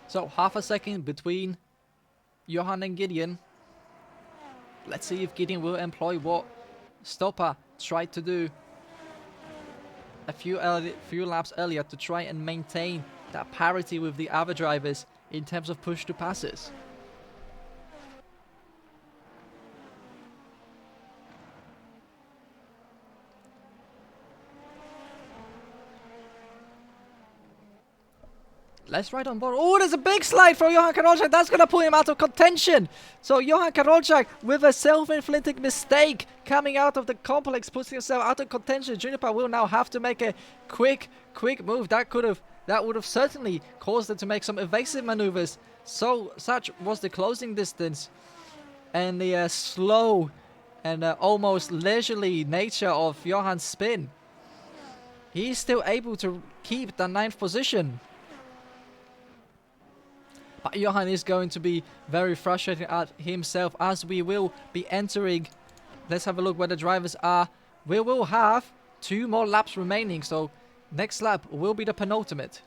So half a second between Johan and Gideon. Let's see if Gideon will employ what Stopper tried to do a few laps earlier to try and maintain that parity with the other drivers in terms of push to passes. Let's ride on board. Oh, there's a big slide from Johan Karolczak. That's going to pull him out of contention. So Johan Karolczak with a self-inflicted mistake coming out of the complex, puts himself out of contention. Juniper will now have to make a quick move. That would have certainly caused her to make some evasive maneuvers. So such was the closing distance and the slow and almost leisurely nature of Johan's spin. He's still able to keep the 9th position. But Johan is going to be very frustrated at himself as we will be entering. Let's have a look where the drivers are. We will have 2 more laps remaining, so next lap will be the penultimate.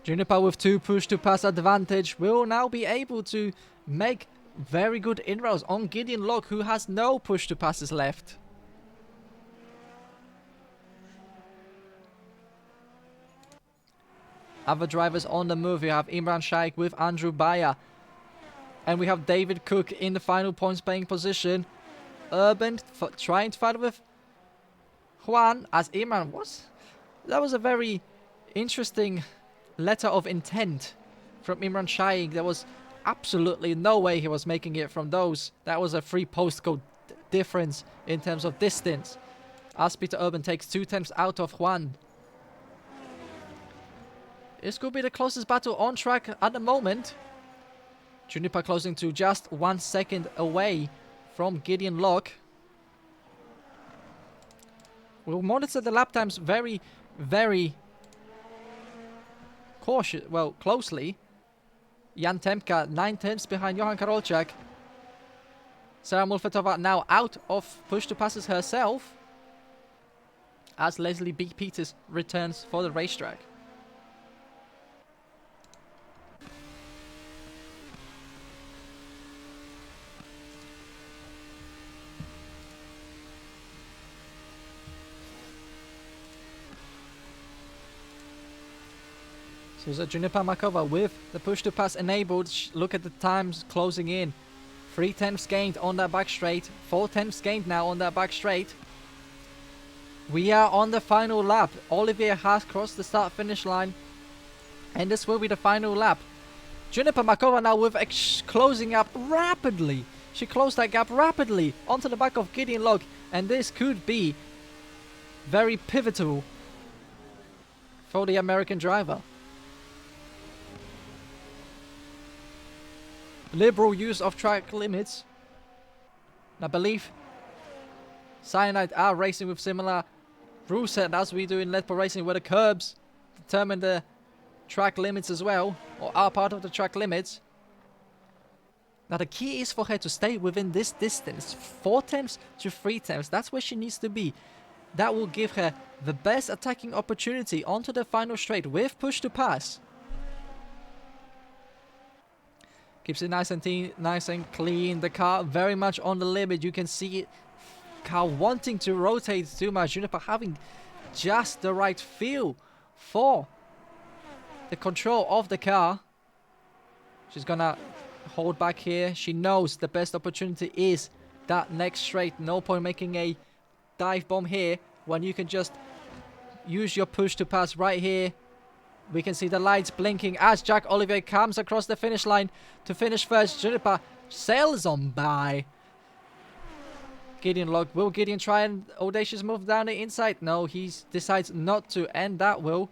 Juniper with 2 push to pass advantage will now be able to make very good inroads on Gideon Log, who has no push to passes left. Other drivers on the move. We have Imran Shaikh with Andrew Bayer. And we have David Cook in the final points playing position. Urban trying to fight with Juan as Imran was. That was a very interesting letter of intent from Imran Shaikh. There was absolutely no way he was making it from those. That was a 3 postcode difference in terms of distance. As Peter Urban takes 2 tenths out of Juan. This could be the closest battle on track at the moment. Juniper closing to just 1 second away from Gideon Log. We'll monitor the lap times very cautious, well, closely. Jan Temka 9 tenths behind Johan Karolczak. Sarah Mulfetova now out of push to passes herself as Leslie B. Peters returns for the racetrack. So Juniper Makova with the push to pass enabled. Look at the times closing in. 3 tenths gained on that back straight. 4 tenths gained now on that back straight. We are on the final lap. Olivier has crossed the start finish line. And this will be the final lap. Juniper Makova now with closing up rapidly. She closed that gap rapidly onto the back of Gideon Log. And this could be very pivotal for the American driver. Liberal use of track limits. I believe Cyanide are racing with similar rule set as we do in Ledpo Racing, where the curbs determine the track limits as well, or are part of the track limits. Now the key is for her to stay within this distance, 4 tenths to 3 tenths. That's where she needs to be. That will give her the best attacking opportunity onto the final straight with push to pass. Keeps it nice and clean. The car very much on the limit. You can see it. Car wanting to rotate too much. Juniper having just the right feel for the control of the car. She's gonna hold back here. She knows the best opportunity is that next straight. No point making a dive bomb here when you can just use your push to pass right here. We can see the lights blinking as Jack Olivier comes across the finish line to finish first. Juniper sails on by. Gideon Locke. Will Gideon try an audacious move down the inside? No, he decides not to, and that will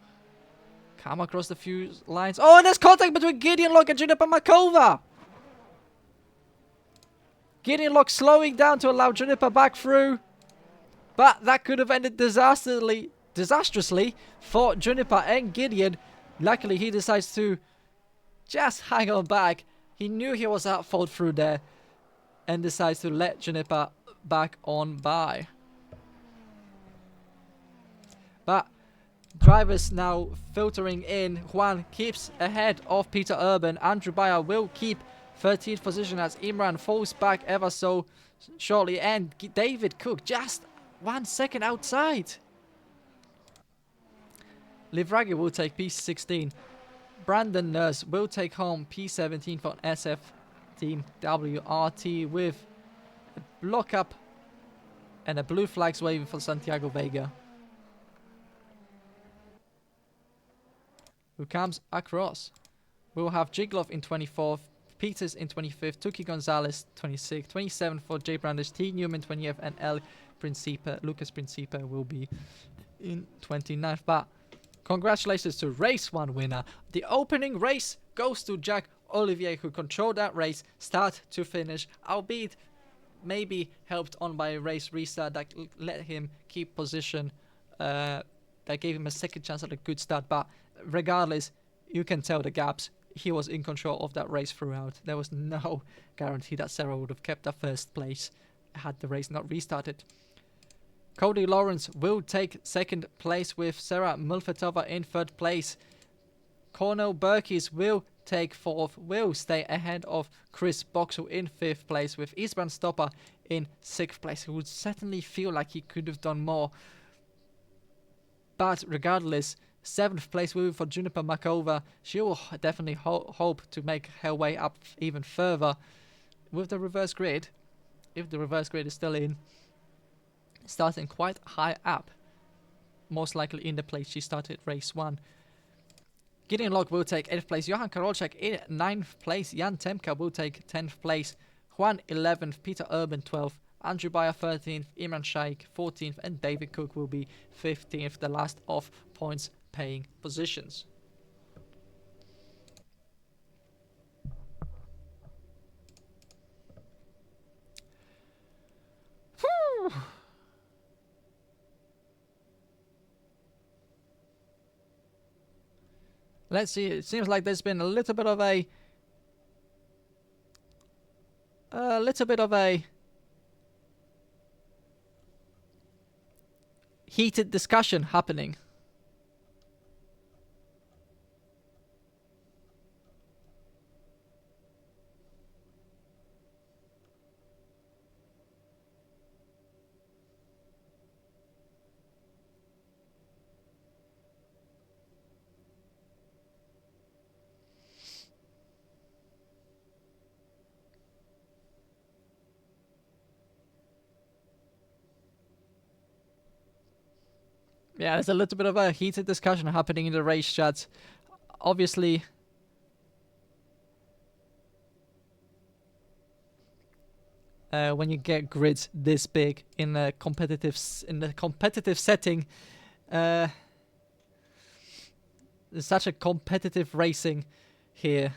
come across the few lines. Oh, and there's contact between Gideon Locke and Juniper Makova. Gideon Locke slowing down to allow Juniper back through. But that could have ended disastrously for Juniper and Gideon. Luckily, he decides to just hang on back. He knew he was at fault through there and decides to let Juniper back on by. But drivers now filtering in. Juan keeps ahead of Peter Urban. Andrew Bayer will keep 13th position as Imran falls back ever so shortly. And David Cook just 1 second outside. Livragi will take P16. Brandon Nurse will take home P17 for SF Team WRT with a block up and a blue flags waving for Santiago Vega, who comes across. We'll have Jiglov in 24th, Peters in 25th, Tuki Gonzalez 26th, 27th for Jay Brandish, T. Newman 20th, and Lucas Principe will be in 29th. But congratulations to race 1 winner. The opening race goes to Jack Olivier, who controlled that race start to finish, albeit maybe helped on by a race restart that let him keep position, that gave him a second chance at a good start. But regardless, you can tell the gaps. He was in control of that race throughout. There was no guarantee that Sarah would have kept that first place had the race not restarted. Cody Lawrence will take second place with Sarah Mulfetova in third place. Cornel Burkis will take fourth, will stay ahead of Chris Boxall in fifth place, with Isbrand Stopper in sixth place. He would certainly feel like he could have done more. But regardless, seventh place will be for Juniper Makova. She will definitely hope to make her way up even further with the reverse grid, if the reverse grid is still in, starting quite high up, most likely in the place she started race 1. Gideon Locke will take 8th place, Johan Karolczak in 9th place, Jan Temka will take 10th place, Juan 11th, Peter Urban 12th, Andrew Bayer 13th, Imran Shaikh 14th, and David Cook will be 15th, the last of points paying positions. Whew. Let's see, it seems like there's been a little bit of a heated discussion happening. Yeah, there's a little bit of a heated discussion happening in the race chat. Obviously, when you get grids this big in a competitive setting, there's such a competitive racing here.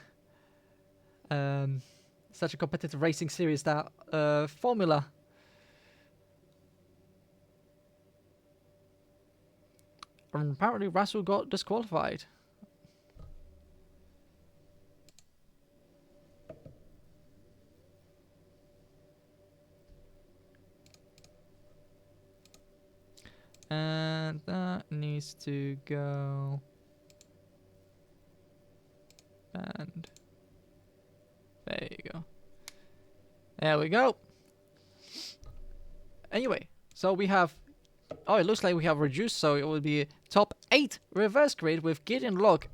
Such a competitive racing series that Formula. And apparently Russell got disqualified. And that needs to go. And there you go. There we go. Anyway, so we have Oh, it looks like we have reduced, so it will be top 8 reverse grid with Gideon Locke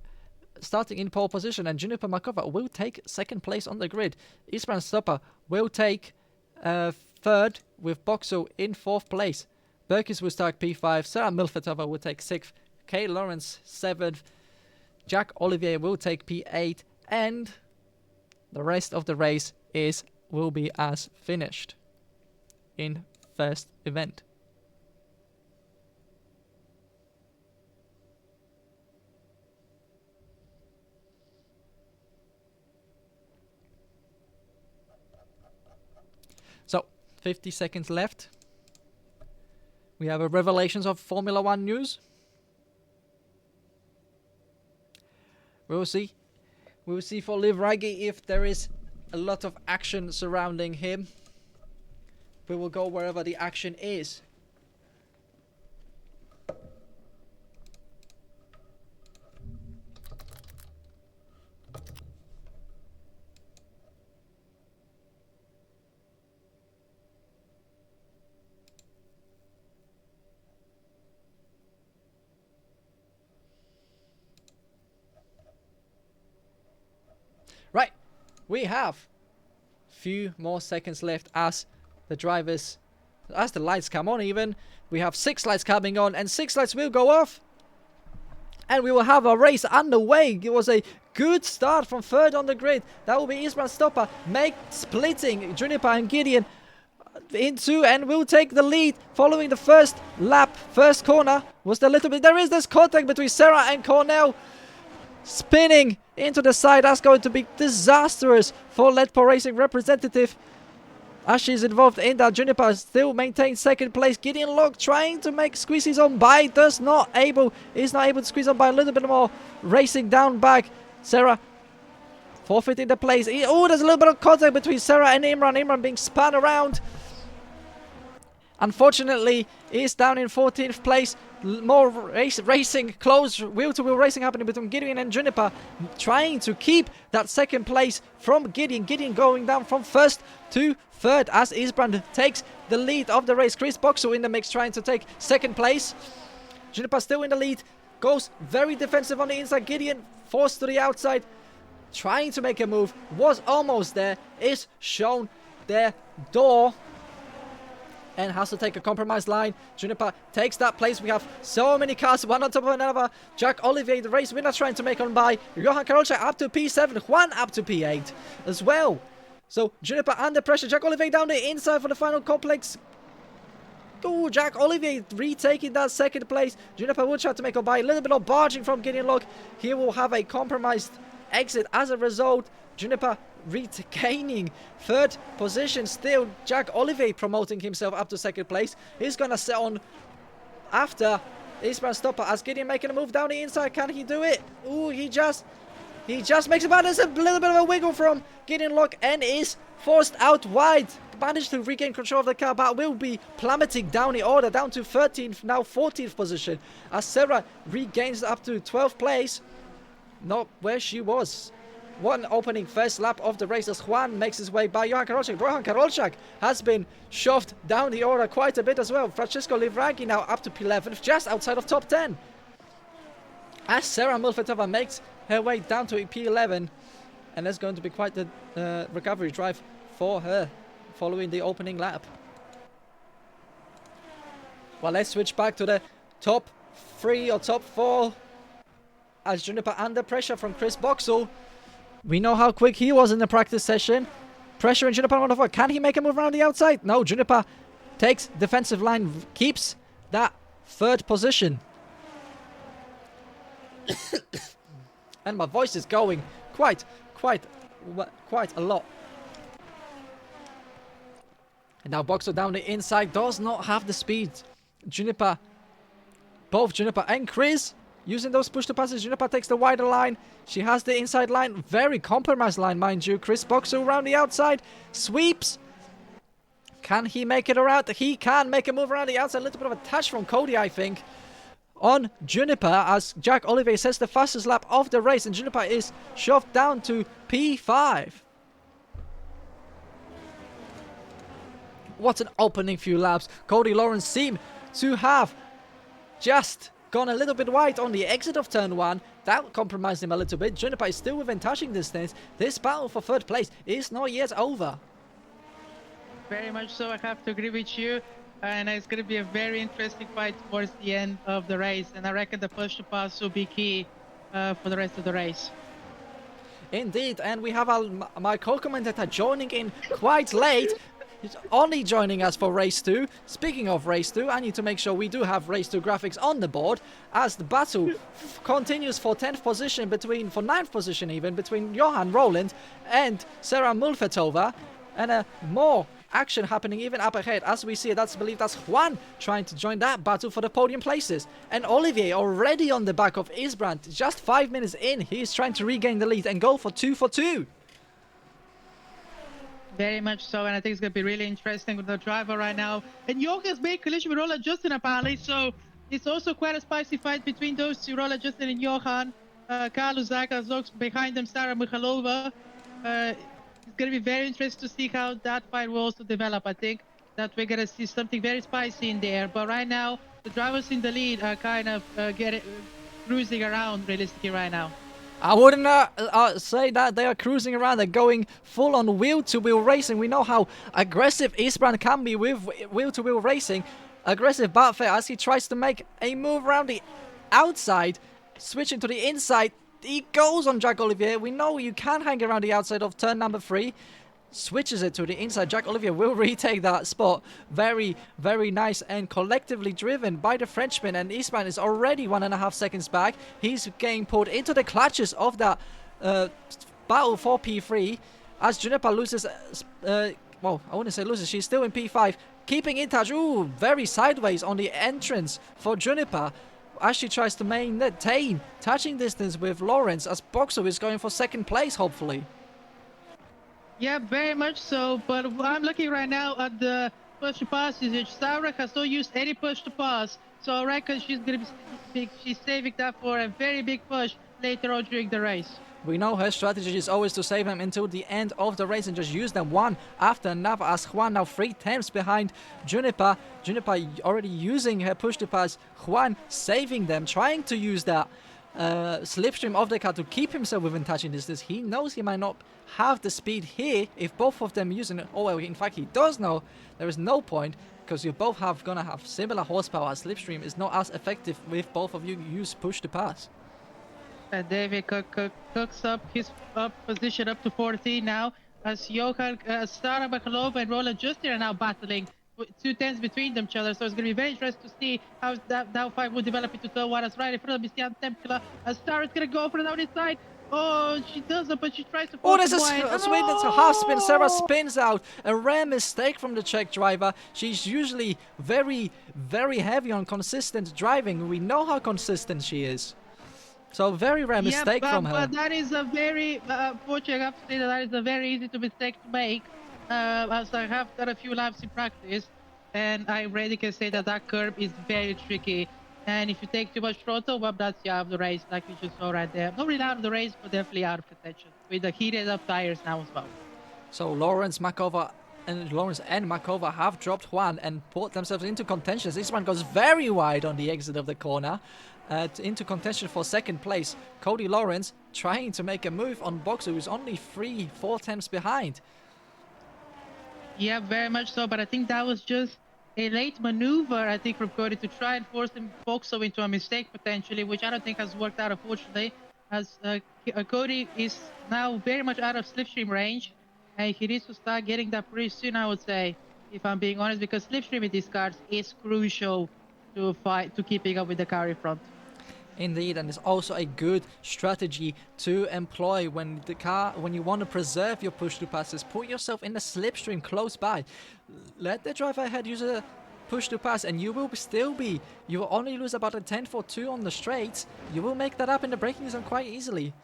starting in pole position, and Juniper Makova will take second place on the grid. Isman Stopper will take third with Boxo in fourth place. Berkis will start P5. Sarah Milfetova will take 6th. Kay Lawrence 7th. Jack Olivier will take P8, and the rest of the race will be as finished in first event. So 50 seconds left. We have a revelations of Formula 1 news. We'll see. We'll see for Liv Raggi if there is a lot of action surrounding him. We will go wherever the action is. Right, we have few more seconds left as the lights come on even. We have 6 lights coming on, and 6 lights will go off. And we will have a race underway. It was a good start from third on the grid. That will be Isman Stopper splitting Juniper and Gideon into, and will take the lead following the first lap. First corner was the little bit. There is this contact between Sarah and Cornell. Spinning into the side. That's going to be disastrous for Ledpo Racing representative, as she's involved in that. Juniper still maintains second place. Gideon Locke trying to make squeezes on by. Is not able to squeeze on by. A little bit more racing down back. Sarah forfeiting the place. Oh, there's a little bit of contact between Sarah and Imran. Imran being spun around. Unfortunately, is down in 14th place. More racing, close wheel-to-wheel racing happening between Gideon and Juniper, trying to keep that second place from Gideon. Gideon going down from first to third as Isbrand takes the lead of the race. Chris Boxall in the mix trying to take second place. Juniper still in the lead, goes very defensive on the inside. Gideon forced to the outside, trying to make a move, was almost there, is shown their door, and has to take a compromised line. Juniper takes that place. We have so many cars, one on top of another. Jack Olivier, the race winner, trying to make on by. Johan Karolczak up to P7. Juan up to P8 as well. So Juniper under pressure. Jack Olivier down the inside for the final complex. Oh, Jack Olivier retaking that second place. Juniper will try to make on by. A little bit of barging from Gideon Locke. He will have a compromised exit as a result. Juniper retaining third position still. Jack Olivier promoting himself up to second place. He's gonna sit on after Isbrand Stopper as Gideon making a move down the inside. Can he do it? Ooh, he just makes it, but there's a little bit of a wiggle from Gideon Locke and is forced out wide. Managed to regain control of the car, but will be plummeting down the order, down to 13th, now 14th position, as Sarah regains up to 12th place. Not where she was. One opening first lap of the race as Juan makes his way by Johan Karolczak. Johan Karolczak has been shoved down the order quite a bit as well. Francesco Livraghi now up to P11, just outside of top 10. As Sarah Milfetova makes her way down to P11, and there's going to be quite the recovery drive for her following the opening lap. Well, let's switch back to the top 3 or top 4 as Juniper under pressure from Chris Boxall. We know how quick he was in the practice session. Pressure in Juniper on the floor. Can he make a move around the outside? No, Juniper takes defensive line, keeps that third position. And my voice is going quite a lot. And now Boxall down the inside does not have the speed. Juniper, both Juniper and Chris using those push to passes. Juniper takes the wider line. She has the inside line. Very compromised line, mind you. Chris Boxall around the outside. Sweeps. Can he make it around? He can make a move around the outside. A little bit of a touch from Cody, I think, on Juniper, as Jack Olivier says the fastest lap of the race. And Juniper is shoved down to P5. What an opening few laps. Cody Lawrence seemed to have just gone a little bit wide on the exit of turn 1. That compromised him a little bit. Juniper is still within touching distance. This battle for third place is not yet over. Very much so, I have to agree with you. And it's going to be a very interesting fight towards the end of the race. And I reckon the push to pass will be key for the rest of the race. Indeed, and we have my co-commentator joining in quite late. He's only joining us for race 2. Speaking of race 2, I need to make sure we do have race 2 graphics on the board as the battle continues for 10th position for 9th position even between Johan Roland and Sarah Mulfetova, and more action happening even up ahead as we see it. I believe that's Juan trying to join that battle for the podium places, and Olivier already on the back of Isbrand. Just 5 minutes in, he's trying to regain the lead and go for 2 for 2. Very much so, and I think it's going to be really interesting with the driver right now. And Johan's made collision with Roland Justin apparently, so it's also quite a spicy fight between those two, Roland Justin and Johan. Carlos Zakas looks behind them, Sarah Mikhailova. It's going to be very interesting to see how that fight will also develop. I think that we're going to see something very spicy in there. But right now, the drivers in the lead are kind of cruising around realistically right now. I wouldn't say that they are cruising around. They're going full on wheel-to-wheel racing. We know how aggressive Isbrand can be with wheel-to-wheel racing. Aggressive but fair as he tries to make a move around the outside, switching to the inside. He goes on Jack Olivier. We know you can hang around the outside of turn number 3. Switches it to the inside. Jack Olivier will retake that spot. Very, very nice and collectively driven by the Frenchman. And Isbrand is already 1.5 seconds back. He's getting pulled into the clutches of that battle for P3 as Juniper loses. Well, I wouldn't say loses. She's still in P5. Keeping in touch. Ooh, very sideways on the entrance for Juniper as she tries to maintain touching distance with Lawrence as Boxer is going for second place, hopefully. Yeah, very much so, but I'm looking right now at the push to pass usage. Sarah has not used any push to pass, so I reckon she's saving that for a very big push later on during the race. We know her strategy is always to save them until the end of the race and just use them one after another, as Juan now 3 tenths behind Juniper. Juniper already using her push to pass. Juan saving them, trying to use that slipstream of the car to keep himself within touching distance. He knows he might not have the speed here if both of them using it. Oh well, in fact he does know there is no point because you both gonna have similar horsepower. Slipstream is not as effective with both of you use push to pass. David cooks up his position up to 14 now as Johan, Sarah Mikhailova and Roland Justin are now battling 2 tenths between each other, so it's going to be very interesting to see how that fight will develop into turn 1. As right in front of me, Sian Tempkila, as Sarah's going to go for the outside. Oh, she doesn't, but she tries to. Oh, there's a swing. That's a half spin. Sarah spins out. A rare mistake from the Czech driver. She's usually very, very heavy on consistent driving. We know how consistent she is. So very rare mistake from her. But that is a very, unfortunately, I have to say that is a very easy mistake to make. As I have done a few laps in practice, and I already can say that that curve is very tricky. And if you take too much throttle, well, that's you out of the race, like we just saw right there. Not really out of the race, but definitely out of contention with the heated up tires now as well. So Lawrence and Makova have dropped Juan and put themselves into contention. This one goes very wide on the exit of the corner. Into contention for second place. Cody Lawrence trying to make a move on Boxer, who's only 3-4 tenths behind. Yeah, very much so, but I think that was just a late maneuver, I think, from Cody to try and force Boxer into a mistake potentially, which I don't think has worked out, unfortunately, as Cody is now very much out of slipstream range, and he needs to start getting that pretty soon, I would say, if I'm being honest, because slipstream in these cars is crucial to keeping up with the car in front. Indeed, and it's also a good strategy to employ when you want to preserve your push to passes. Put yourself in the slipstream close by. Let the driver ahead use a push to pass, and you will only lose about a tenth or 2 on the straights. You will make that up in the braking zone quite easily.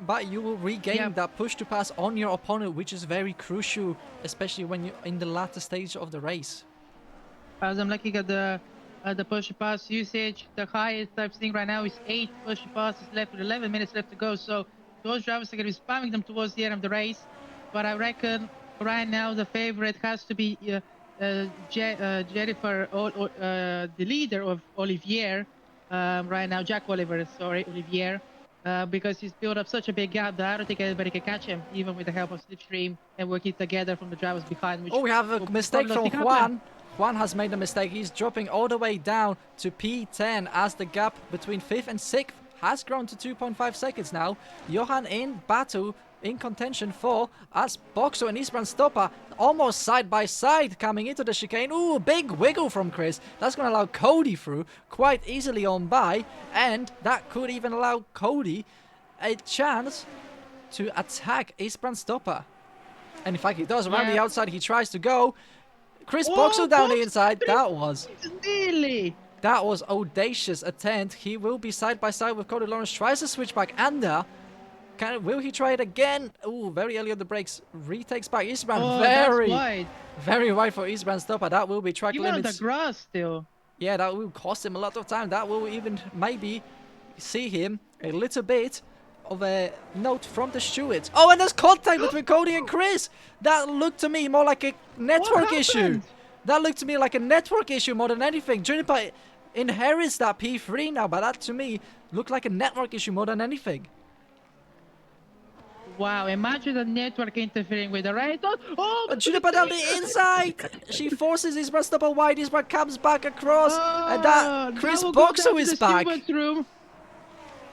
But you will regain that push to pass on your opponent, which is very crucial, especially when you're in the latter stage of the race. As I'm looking at the push to pass usage, the highest I've seen right now is 8 push to passes left with 11 minutes left to go. So those drivers are going to be spamming them towards the end of the race. But I reckon right now the favorite has to be Jennifer, the leader of Olivier, right now, Jack Oliver, sorry, Olivier, because he's built up such a big gap that I don't think anybody can catch him, even with the help of Slipstream and working together from the drivers behind, which Oh, we have a will mistake probably from not happen. Juan. Juan has made a mistake. He's dropping all the way down to P10 as the gap between 5th and 6th has grown to 2.5 seconds now. Johan in battle, in contention for as Boxo and Isbrand Stopper almost side by side coming into the chicane. Ooh, big wiggle from Chris. That's going to allow Cody through quite easily on by. And that could even allow Cody a chance to attack Isbrand Stopper. And in fact, he does. Around the outside, he tries to go. Chris Boxer down the inside. That was audacious attempt. He will be side by side with Cody Lawrence. Tries to switch back under. Will he try it again? Ooh, very early on the brakes. Retakes back. Isbrand very wide for Isbrand Stopper. That will be track limits. Even on the grass still. Yeah, that will cost him a lot of time. That will even maybe see him a little bit of a note from the stewards. Oh, and there's contact between Cody and Chris. That looked to me more like a network issue. That looked to me like a network issue more than anything. Juniper inherits that P3 now, but that to me looked like a network issue more than anything. Wow, imagine the network interfering with the right. Oh, Juniper down the inside. She forces Isbrand Stopper wide. Isbrand comes back across. And that Chris Boxer is back.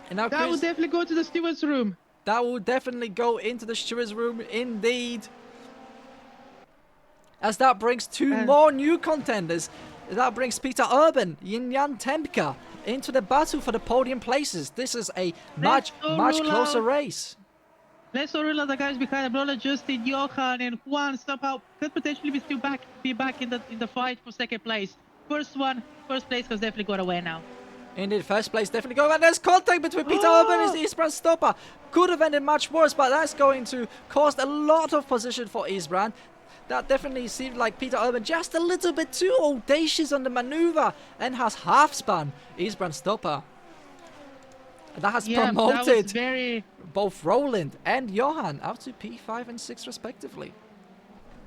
And now that will definitely go to the steward's room. That will definitely go into the steward's room, indeed. As that brings two more new contenders. That brings Peter Urban and Jan Tempka into the battle for the podium places. This is a much closer race. Let's all rule out the guys behind the Blola, Justin, Johan, and Juan somehow could potentially be back in the fight for second place. First place has definitely got away now. Indeed, first place definitely going. And there's contact between Peter Urban and Isbrand Stopper. Could have ended much worse, but that's going to cost a lot of position for Isbrand. That definitely seemed like Peter Urban just a little bit too audacious on the maneuver and has half spun Isbrand Stopper. And that has promoted both Roland and Johan out to P5 and 6 respectively.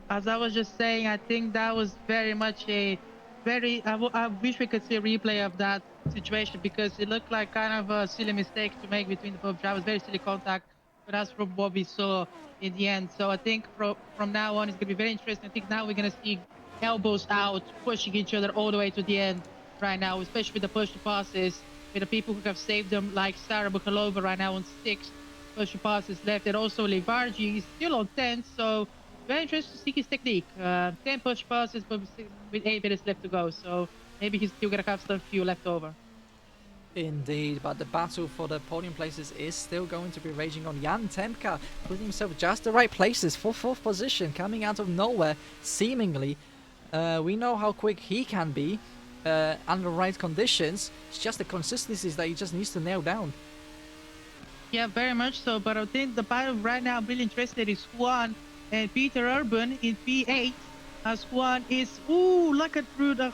As I was just saying, I think that was very much I wish we could see a replay of that situation, because it looked like kind of a silly mistake to make between the both drivers. Very silly contact, but that's from what we saw in the end. So I think from now on it's going to be very interesting. I think now we're going to see elbows out, pushing each other all the way to the end right now, especially with the push to passes, with the people who have saved them, like Sarah Bukhalova right now on 6 push to passes left, and also Levarji is still on 10, so very interesting to see his technique. 10 push passes, but with 8 minutes left to go, so maybe he's still going to have some fuel left over. Indeed, but the battle for the podium places is still going to be raging on. Jan Tempka putting himself just the right places for 4th position, coming out of nowhere, seemingly. We know how quick he can be under right conditions. It's just the consistencies that he just needs to nail down. Yeah, very much so, but I think the battle right now I'm really interested is Juan and Peter Urban in P8, as Juan is look at through the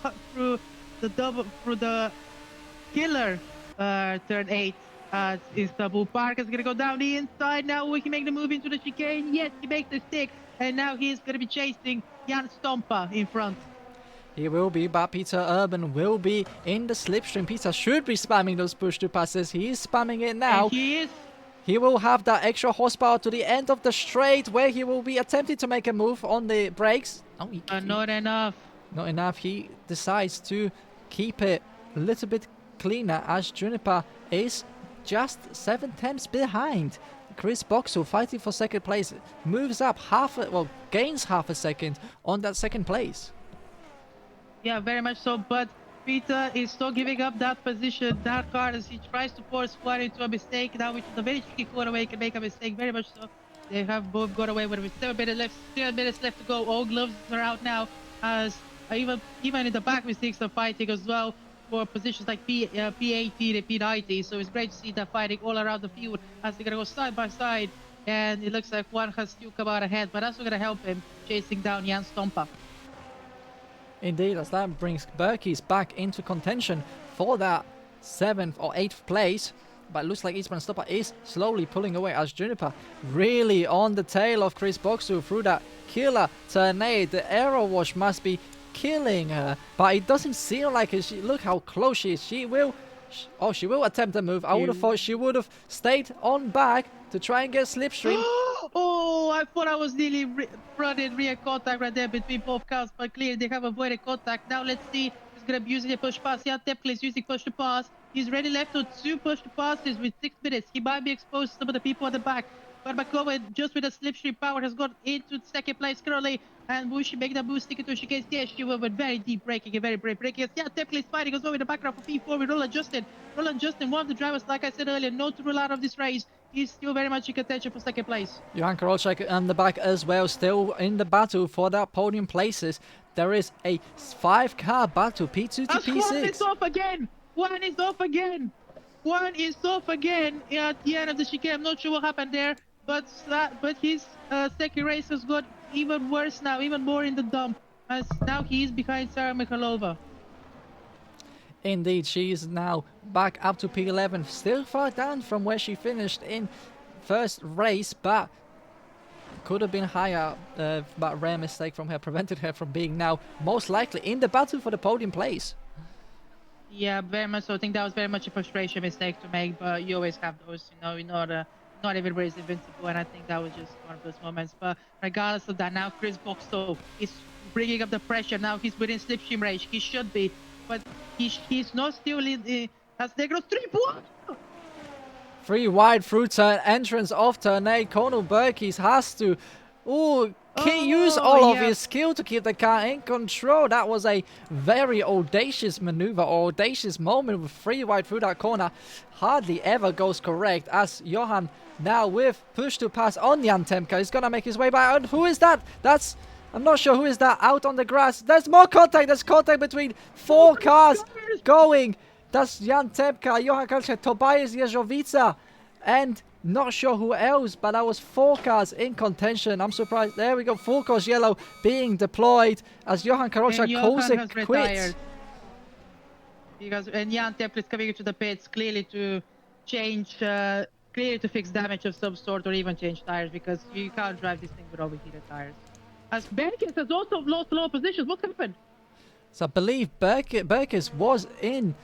killer turn 8 at Istanbul Park. Is gonna go down the inside now. We can make the move into the chicane. Yes, he makes the stick, and now he's gonna be chasing Jan Stompa in front. He will be, but Peter Urban will be in the slipstream. Peter should be spamming those push to passes. He is spamming it now. And he is. He will have that extra horsepower to the end of the straight, where he will be attempting to make a move on the brakes. Not enough. Not enough. He decides to keep it a little bit cleaner, as Juniper is just 7/10 behind. Chris Boxall fighting for second place, moves up gains half a second on that second place. Yeah, very much so, but Peter is still giving up that position, that card, as he tries to force Juan into a mistake now, which is a very tricky corner where he can make a mistake. Very much so. They have both got away with it. 7 minutes left to go. All gloves are out now, as even in the back mistakes are fighting as well for positions like P80 and P90. So it's great to see that fighting all around the field as they're gonna go side by side, and it looks like Juan has still come out ahead, but that's not gonna help him chasing down Jan Stompa. Indeed, as that brings Berkey's back into contention for that 7th or 8th place. But it looks like Eastman Stopper is slowly pulling away as Juniper really on the tail of Chris Boxu through that killer tornado. The arrow wash must be killing her, but it doesn't seem like it. Look how close she is. She will attempt a move. I would have thought she would have stayed on back to try and get slipstream. Oh, I thought I was nearly running rear contact right there between both cars, but clearly they have avoided contact. Now let's see. He's gonna be using a push pass. Yeah, Tepli is using push to pass. He's ready left on 2 push to passes with 6 minutes. He might be exposed to some of the people at the back. But Makova, just with a slipstream power, has got into second place currently. And Bushi making that boost ticket to Shigase. Yeah, she went with very deep braking and very brave braking. Yeah, Tepli is fighting as well in the background for P4 with Roland Justin. Roland Justin, one of the drivers, like I said earlier, not to rule out of this race. He's still very much in contention for second place. Johan Karolczak on the back as well, still in the battle for that podium places. There is a 5-car battle, P2 to P6. One is off again. One is off again. One is off again at the end of the chicane. I'm not sure what happened there, but his second race has got even worse now, even more in the dump, as now he is behind Sarah Mikhailova. Indeed, she is now back up to P11, still far down from where she finished in first race, but could have been higher, but a rare mistake from her prevented her from being now most likely in the battle for the podium place. Yeah, very much so. I think that was very much a frustration mistake to make, but you always have those, not everybody's invincible, and I think that was just one of those moments. But regardless of that, now Chris Boxall is bringing up the pressure. Now he's within slipstream range. He should be, but he's not still in the... As they go 3-1! 3 wide through turn entrance off turn 8. Conal Burkies has to use all of his skill to keep the car in control. That was a very audacious maneuver, or audacious moment with 3 wide through that corner. Hardly ever goes correct as Johan now with push to pass on Jan Temka. He's gonna make his way by. And who is that? I'm not sure who is that out on the grass. There's more contact. There's contact between 4 cars going. That's Jan Temka, Johan Kalczak, Tobias Jeżowica, and not sure who else, but that was 4 cars in contention. I'm surprised. There we go, full course yellow being deployed as Johan Karolczak calls it quits. And Jan Temka is coming into the pits clearly to change, clearly to fix damage of some sort or even change tires, because you can't drive this thing with overheated tires. As Berkes has also lost lower positions. What happened? So I believe Berkes was in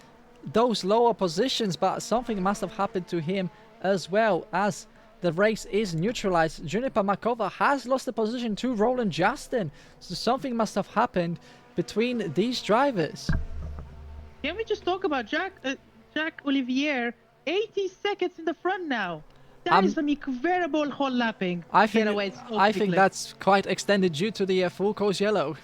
those lower positions, but something must have happened to him as well, as the race is neutralized. Juniper Makova has lost the position to Roland Justin, so something must have happened between these drivers. Can we just talk about Jack Olivier? 80 seconds in the front now. That is some incredible whole lapping. I think that's quite extended due to the full course yellow.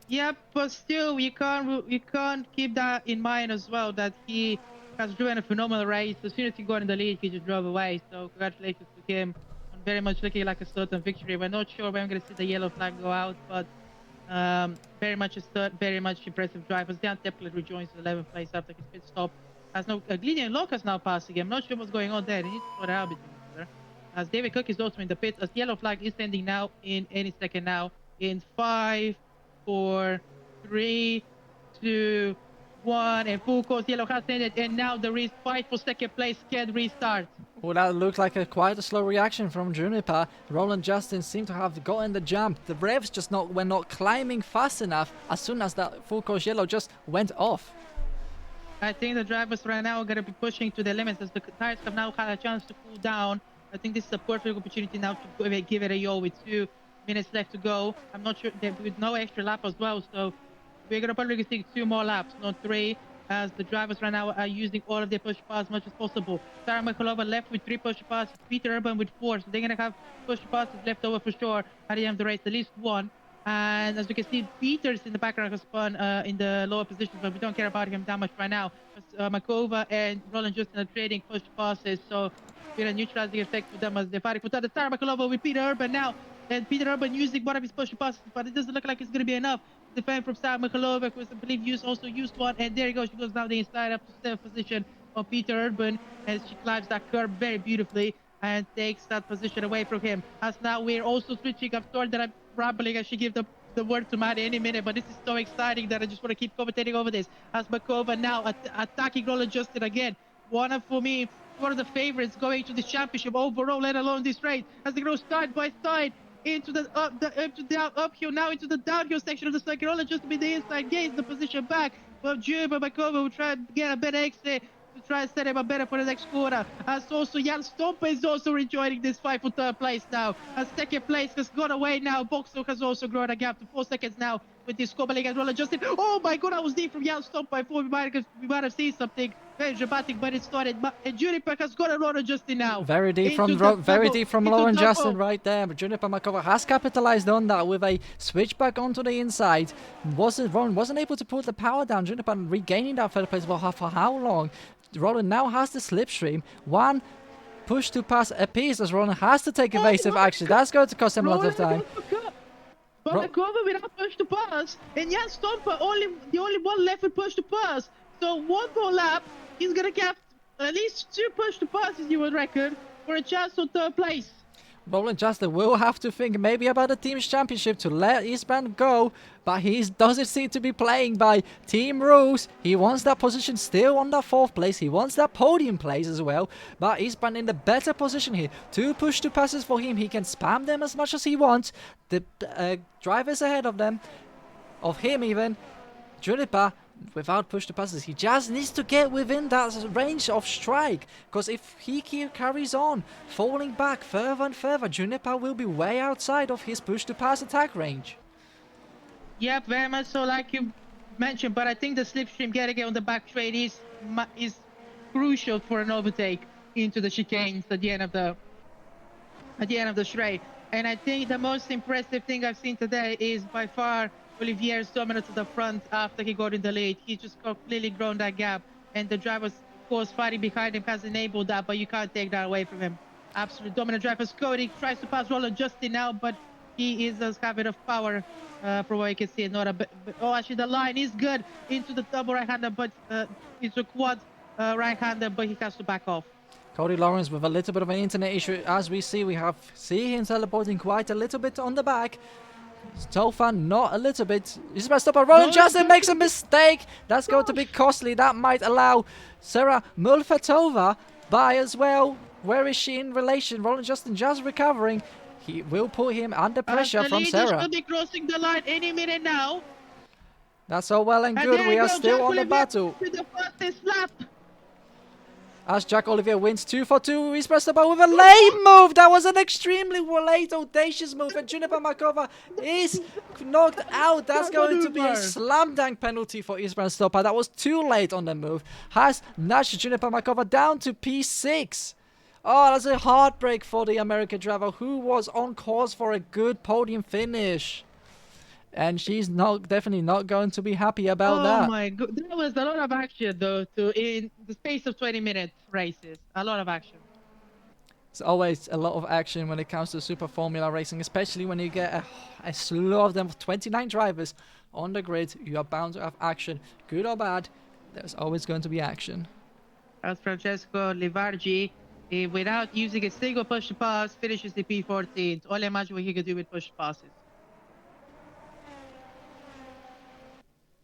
Yeah, but still, you can't keep that in mind as well, that he has driven a phenomenal race. As soon as he got in the lead, he just drove away. So congratulations to him on very much looking like a certain victory. We're not sure when we're going to see the yellow flag go out, but very much impressive drive. As Jan Tepler rejoins the 11th place after his pit stop. As no Glinian and Locke is now passing him. I'm not sure what's going on there. They need to sort it out between each other. As David Cook is also in the pit. As the yellow flag is ending now in any second now. In 5, 4, 3, 2, 1, and full course yellow has ended, and now there is fight for second place can restart. Well, that looked like quite a slow reaction from Juniper. Roland Justin seemed to have gotten the jump. The revs just were not climbing fast enough as soon as that full course yellow just went off. I think the drivers right now are going to be pushing to the limits as the tires have now had a chance to cool down. I think this is a perfect opportunity now to give it a yo with 2 minutes left to go. I'm not sure, with no extra lap as well, so we're gonna probably see 2 more laps, not 3, as the drivers right now are using all of their push pass as much as possible. Sarah Mikhailova left with 3 push passes, Peter Urban with 4, so they're gonna have push passes left over for sure at the end of the race, at least 1. And as you can see, Peters in the background has spun in the lower positions, but we don't care about him that much right now. Makova and Roland Justin are trading push passes, so we're gonna neutralize the effect with them as they're fighting for that. Sarah Mikhailova with Peter Urban now. And Peter Urban using one of his push passes, but it doesn't look like it's going to be enough. Defend from Sarah Mikhailova, who I believe also used one, and there you go. She goes down the inside up to 7th position of Peter Urban as she climbs that curve very beautifully and takes that position away from him. As now we're also switching. I'm sorry that I'm rambling. I should give the word to Maddie any minute, but this is so exciting that I just want to keep commentating over this. As Makova now attacking Roland Justin again. for me, one of the favorites going to the championship overall, let alone this race, as they go side by side into the uphill, now into the downhill section of the second roller, just to be the inside gains the position back. Well, Juba Bakova will try to get a better exit to try and set him up better for the next quarter. As also Jan Stompa is also rejoining this fight for third place now. As second place has gone away now. Boxer has also grown a gap to 4 seconds now with this Kobeling as well adjusted. Oh my god, I was deep from Jan Stompa. I thought we might have seen something very dramatic, but it started. And Juniper has got a lot adjusted now. Very deep from Lauren Justin right there. But Juniper Makova has capitalized on that with a switchback onto the inside. Wasn't able to put the power down. Juniper regaining that third place for how long? Roland now has the slipstream. One push to pass a piece as Roland has to take evasive action. That's going to cost him a lot of time. But Makova without push to pass, and Jan Stompa the only one left with push to pass. So one more lap, he's gonna get at least 2 push to passes, you would reckon, for a chance on third place. Roland Justin will have to think maybe about the team's championship to let Eastbound go, but he doesn't seem to be playing by team rules. He wants that position still on that 4th place. He wants that podium place as well, but Eastbound in the better position here. 2 push to passes for him. He can spam them as much as he wants. The drivers ahead of him even, Juniper, without push to passes, he just needs to get within that range of strike, because if he carries on falling back further and further, Juniper will be way outside of his push to pass attack range. Yep, very much so, like you mentioned, but I think the slipstream getting it on the back straight is crucial for an overtake into the chicanes at the end of the straight. And I think the most impressive thing I've seen today is by far Olivier's dominance to the front after he got in the lead. He just completely grown that gap, and the drivers, of course, fighting behind him has enabled that, but you can't take that away from him. Absolute dominant drivers. Cody tries to pass Roland Justin now, but he does have enough power from what you can see. Not a bit. Oh, actually, the line is good into the double right-hander, but it's a quad right-hander, but he has to back off. Cody Lawrence with a little bit of an internet issue. As we see, see him teleporting quite a little bit on the back. Tofan, not a little bit. He's messed up. Roland Justin makes a mistake. That's going to be costly. That might allow Sarah Mulfatova by as well. Where is she in relation? Roland Justin just recovering. He will put him under pressure from Sarah. The lead is crossing the line any minute now. That's all well and good. We are still on the battle. With the fastest lap. As Jack Olivier wins 2 for 2, he's pressed the ball with a late move. That was an extremely late, audacious move, and Juniper Makova is knocked out. That's going to be a slam dunk penalty for Ismail Stopa. That was too late on the move. Has nudged Juniper Makova down to P6. Oh, that's a heartbreak for the American driver who was on course for a good podium finish. And she's definitely not going to be happy about that. Oh my god, there was a lot of action though, in the space of 20-minute races. A lot of action. It's always a lot of action when it comes to Super Formula racing, especially when you get a slew of them, 29 drivers on the grid. You are bound to have action, good or bad. There's always going to be action. As Francesco Livargi, without using a single push to pass, finishes the P14. Only imagine what he could do with push passes.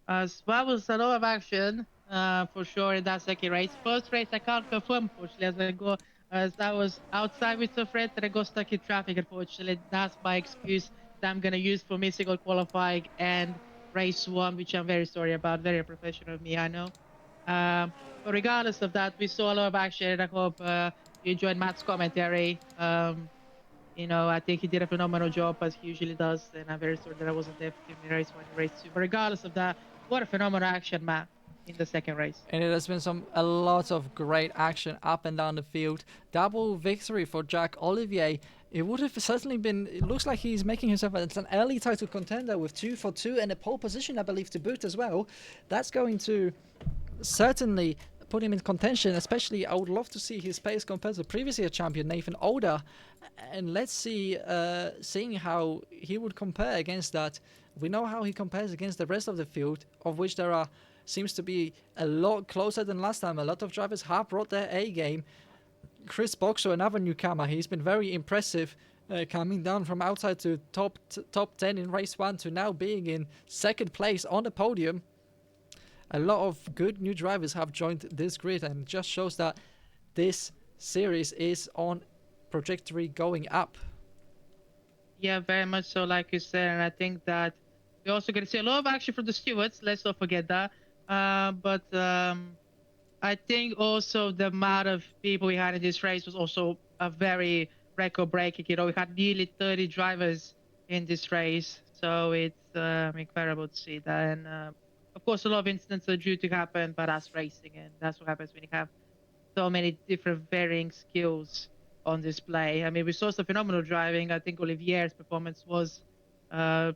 As well was a lot of action for sure in that second race. First race I can't confirm, unfortunately, as I was outside with the friend and I got stuck in traffic, unfortunately. That's my excuse that I'm gonna use for missing all qualifying and race 1, which I'm very sorry about. Very unprofessional of me, I know. But regardless of that, we saw a lot of action, and I hope you enjoyed Matt's commentary. You know, I think he did a phenomenal job, as he usually does, and I'm very sorry that I wasn't there for him in race 1 and race 2. But regardless of that, what a phenomenal action, Matt, in the second race. And it has been a lot of great action up and down the field. Double victory for Jack Olivier. It would have certainly been, it looks like he's making himself an early title contender with 2 for 2 and a pole position, I believe, to boot as well. That's going to certainly put him in contention, especially I would love to see his pace compared to previous year champion Nathan Older. And let's see, seeing how he would compare against that. We know how he compares against the rest of the field, of which there seems to be a lot closer than last time. A lot of drivers have brought their A game. Chris Boxer, another newcomer, he's been very impressive, coming down from outside to top 10 in race 1 to now being in second place on the podium. a lot of good new drivers have joined this grid, and it just shows that this series is on trajectory going up. Yeah, very much so, like you said. And I think that we're also going to see a lot of action from the stewards. Let's not forget that. But I think also the amount of people we had in this race was also a very record breaking. We had nearly 30 drivers in this race. So it's incredible to see that. And of course, a lot of incidents are due to happen, but that's racing. And that's what happens when you have so many different varying skills on display. I mean, we saw some phenomenal driving. I think Olivier's performance was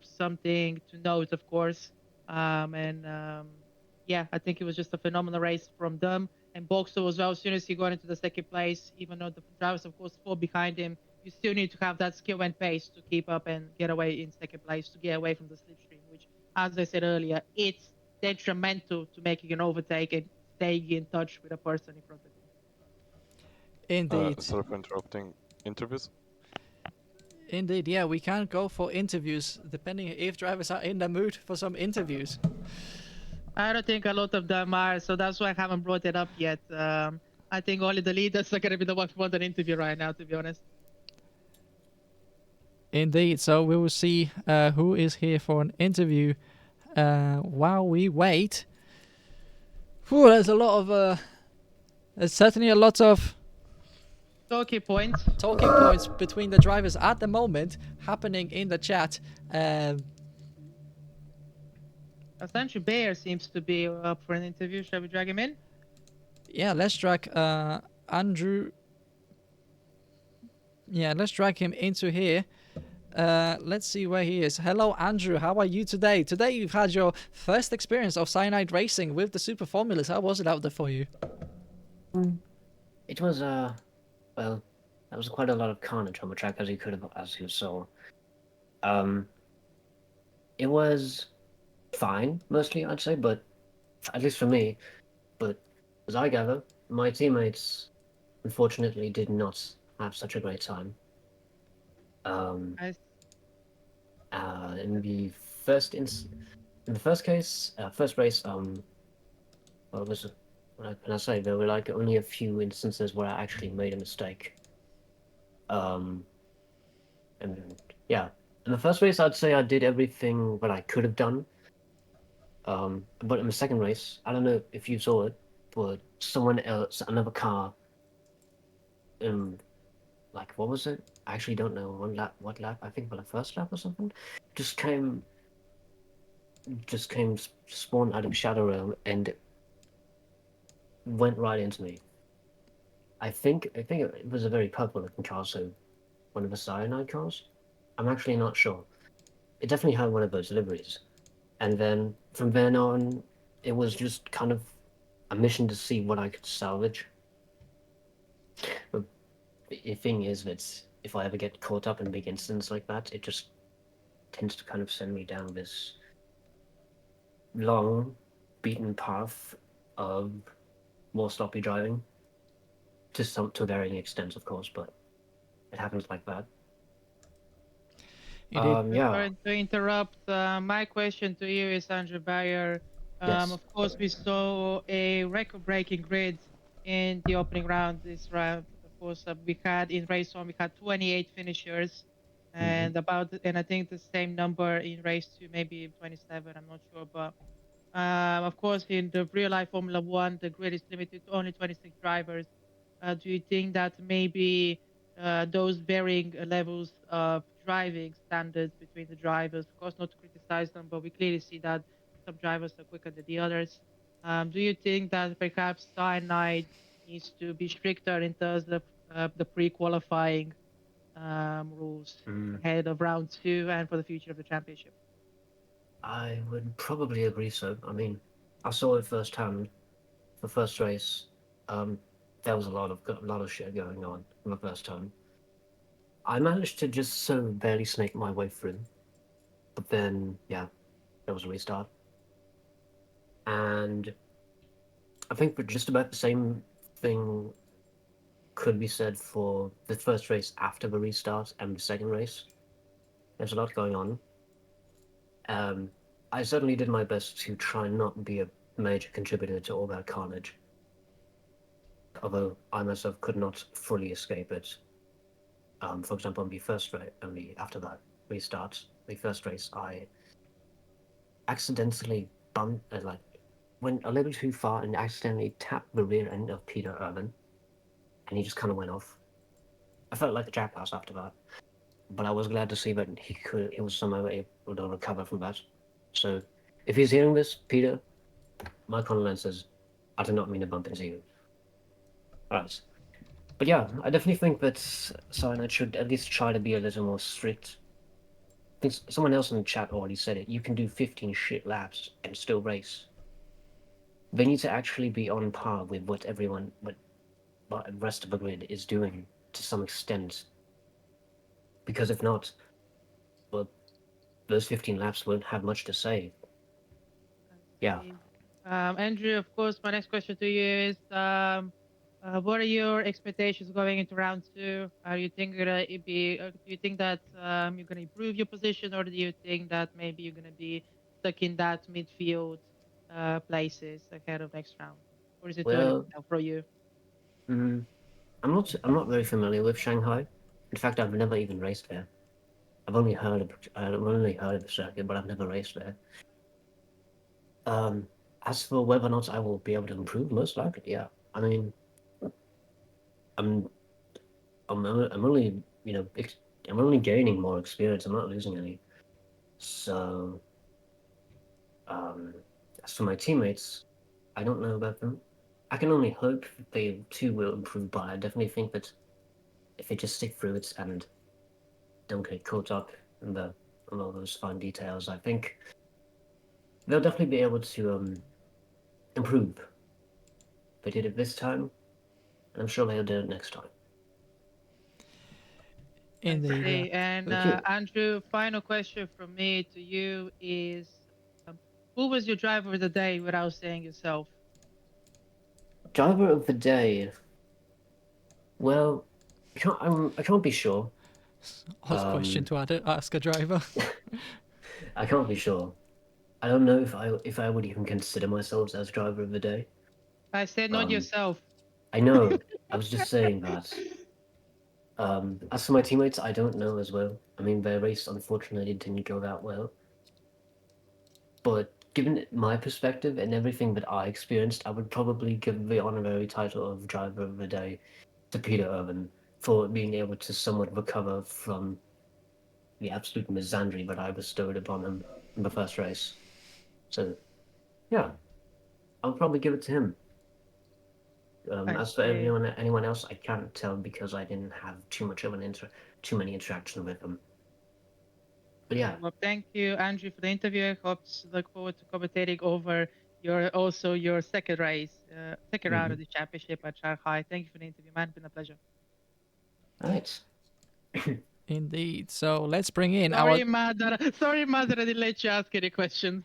something to note, of course. Yeah, I think it was just a phenomenal race from them. And Boxer as well, as soon as he got into the second place, even though the drivers, of course, fall behind him, you still need to have that skill and pace to keep up and get away in second place, to get away from the slipstream, which, as I said earlier, it's detrimental to making an overtake and staying in touch with a person in front of you. Indeed. Sorry for interrupting. Interviews? Indeed, yeah, we can go for interviews depending if drivers are in the mood for some interviews. I don't think a lot of them are, so that's why I haven't brought it up yet. I think only the leaders are going to be the ones who want an interview right now, to be honest. Indeed, so we will see who is here for an interview while we wait. Whew, there's a lot of, there's certainly a lot of talking points between the drivers at the moment happening in the chat. Essentially, Bayer seems to be up for an interview. Shall we drag him in? Yeah, let's drag Andrew. Yeah, let's drag him into here. Let's see where he is. Hello, Andrew. How are you today? Today you've had your first experience of cyanide racing with the Super Formulas. How was it out there for you? It was well, there was quite a lot of carnage on the track, as you saw. It was fine, mostly, I'd say, but at least for me. But as I gather, my teammates unfortunately did not have such a great time. In the first race, what was it? What can I say? There were like only a few instances where I actually made a mistake. And yeah, in the first race, I'd say I did everything what I could have done. But in the second race, I don't know if you saw it, but someone else, another car, like what was it? I actually don't know what lap. I think for the first lap or something, just came spawned out of Shadow Realm and went right into me. I think it was a very purple looking car, so one of the cyanide cars. I'm actually not sure. It definitely had one of those liveries. And then from then on, it was just kind of a mission to see what I could salvage. But the thing is that if I ever get caught up in big incidents like that, it just tends to kind of send me down this long, beaten path of more sloppy driving. To varying extents, of course, but it happens like that. Yeah. Sorry to interrupt. My question to you is, Andrew Bayer. Yes. Of course, we saw a record-breaking grid in the opening round. This round, of course, we had in race 1 we had 28 finishers, and I think the same number in race 2, maybe 27. I'm not sure, but of course, in the real-life Formula 1, the grid is limited to only 26 drivers. Do you think that maybe those varying levels of driving standards between the drivers, of course, not to criticize them, but we clearly see that some drivers are quicker than the others. Do you think that perhaps cyanide needs to be stricter in terms of the pre-qualifying rules ahead of round 2 and for the future of the championship? I would probably agree so. I mean, I saw it firsthand. The first race, there was a lot of shit going on in the first time. I managed to just so barely snake my way through, but then yeah, there was a restart, and I think for just about the same thing could be said for the first race after the restart and the second race. There's a lot going on. I certainly did my best to try and not be a major contributor to all that carnage. Although I myself could not fully escape it. For example, on the first race, after that restart, the first race, I accidentally bumped, went a little too far and accidentally tapped the rear end of Peter Urban, and he just kind of went off. I felt like a jackass after that, but I was glad to see that he was somehow able to recover from that. So, if he's hearing this, Peter, my condolences. I did not mean to bump into you. Right. But yeah, I definitely think that Cyanide should at least try to be a little more strict. I think someone else in the chat already said it. You can do 15 shit laps and still race. They need to actually be on par with what the rest of the grid is doing to some extent. Because if not, well, those 15 laps won't have much to say. Yeah. Andrew, of course, my next question to you is, what are your expectations going into round 2? Are you think gonna be? Do you think that you're gonna improve your position, or do you think that maybe you're gonna be stuck in that midfield places ahead of next round, or is it too early for you? I'm not very familiar with Shanghai. In fact, I've never even raced there. I've only heard of the circuit, but I've never raced there. As for whether or not I will be able to improve, most likely, yeah. I mean, I'm only I'm only gaining more experience. I'm not losing any. So, as for my teammates, I don't know about them. I can only hope they too will improve. But I definitely think that if they just stick through it and don't get caught up in all those fine details, I think they'll definitely be able to improve. They did it this time, and I'm sure they'll do it next time. Indeed. Okay, and Thank you. Andrew, final question from me to you is, who was your driver of the day without saying yourself? Driver of the day. Well, I can't be sure. Odd question to ask a driver. I can't be sure. I don't know if I would even consider myself as driver of the day. I said not yourself. I know. I was just saying that. As for my teammates, I don't know as well. I mean, their race unfortunately didn't go that well. But given my perspective and everything that I experienced, I would probably give the honorary title of driver of the day to Peter Irvin for being able to somewhat recover from the absolute misandry that I bestowed upon him in the first race. So, yeah, I'll probably give it to him. As for anyone else, I can't tell because I didn't have too many interactions with them. But yeah. Well, thank you, Andrew, for the interview. I look forward to commentating over your second race, second round of the championship at Shanghai. Thank you for the interview, man. It's been a pleasure. All right. Indeed. So let's bring in Sorry, Mother, I didn't let you ask any questions.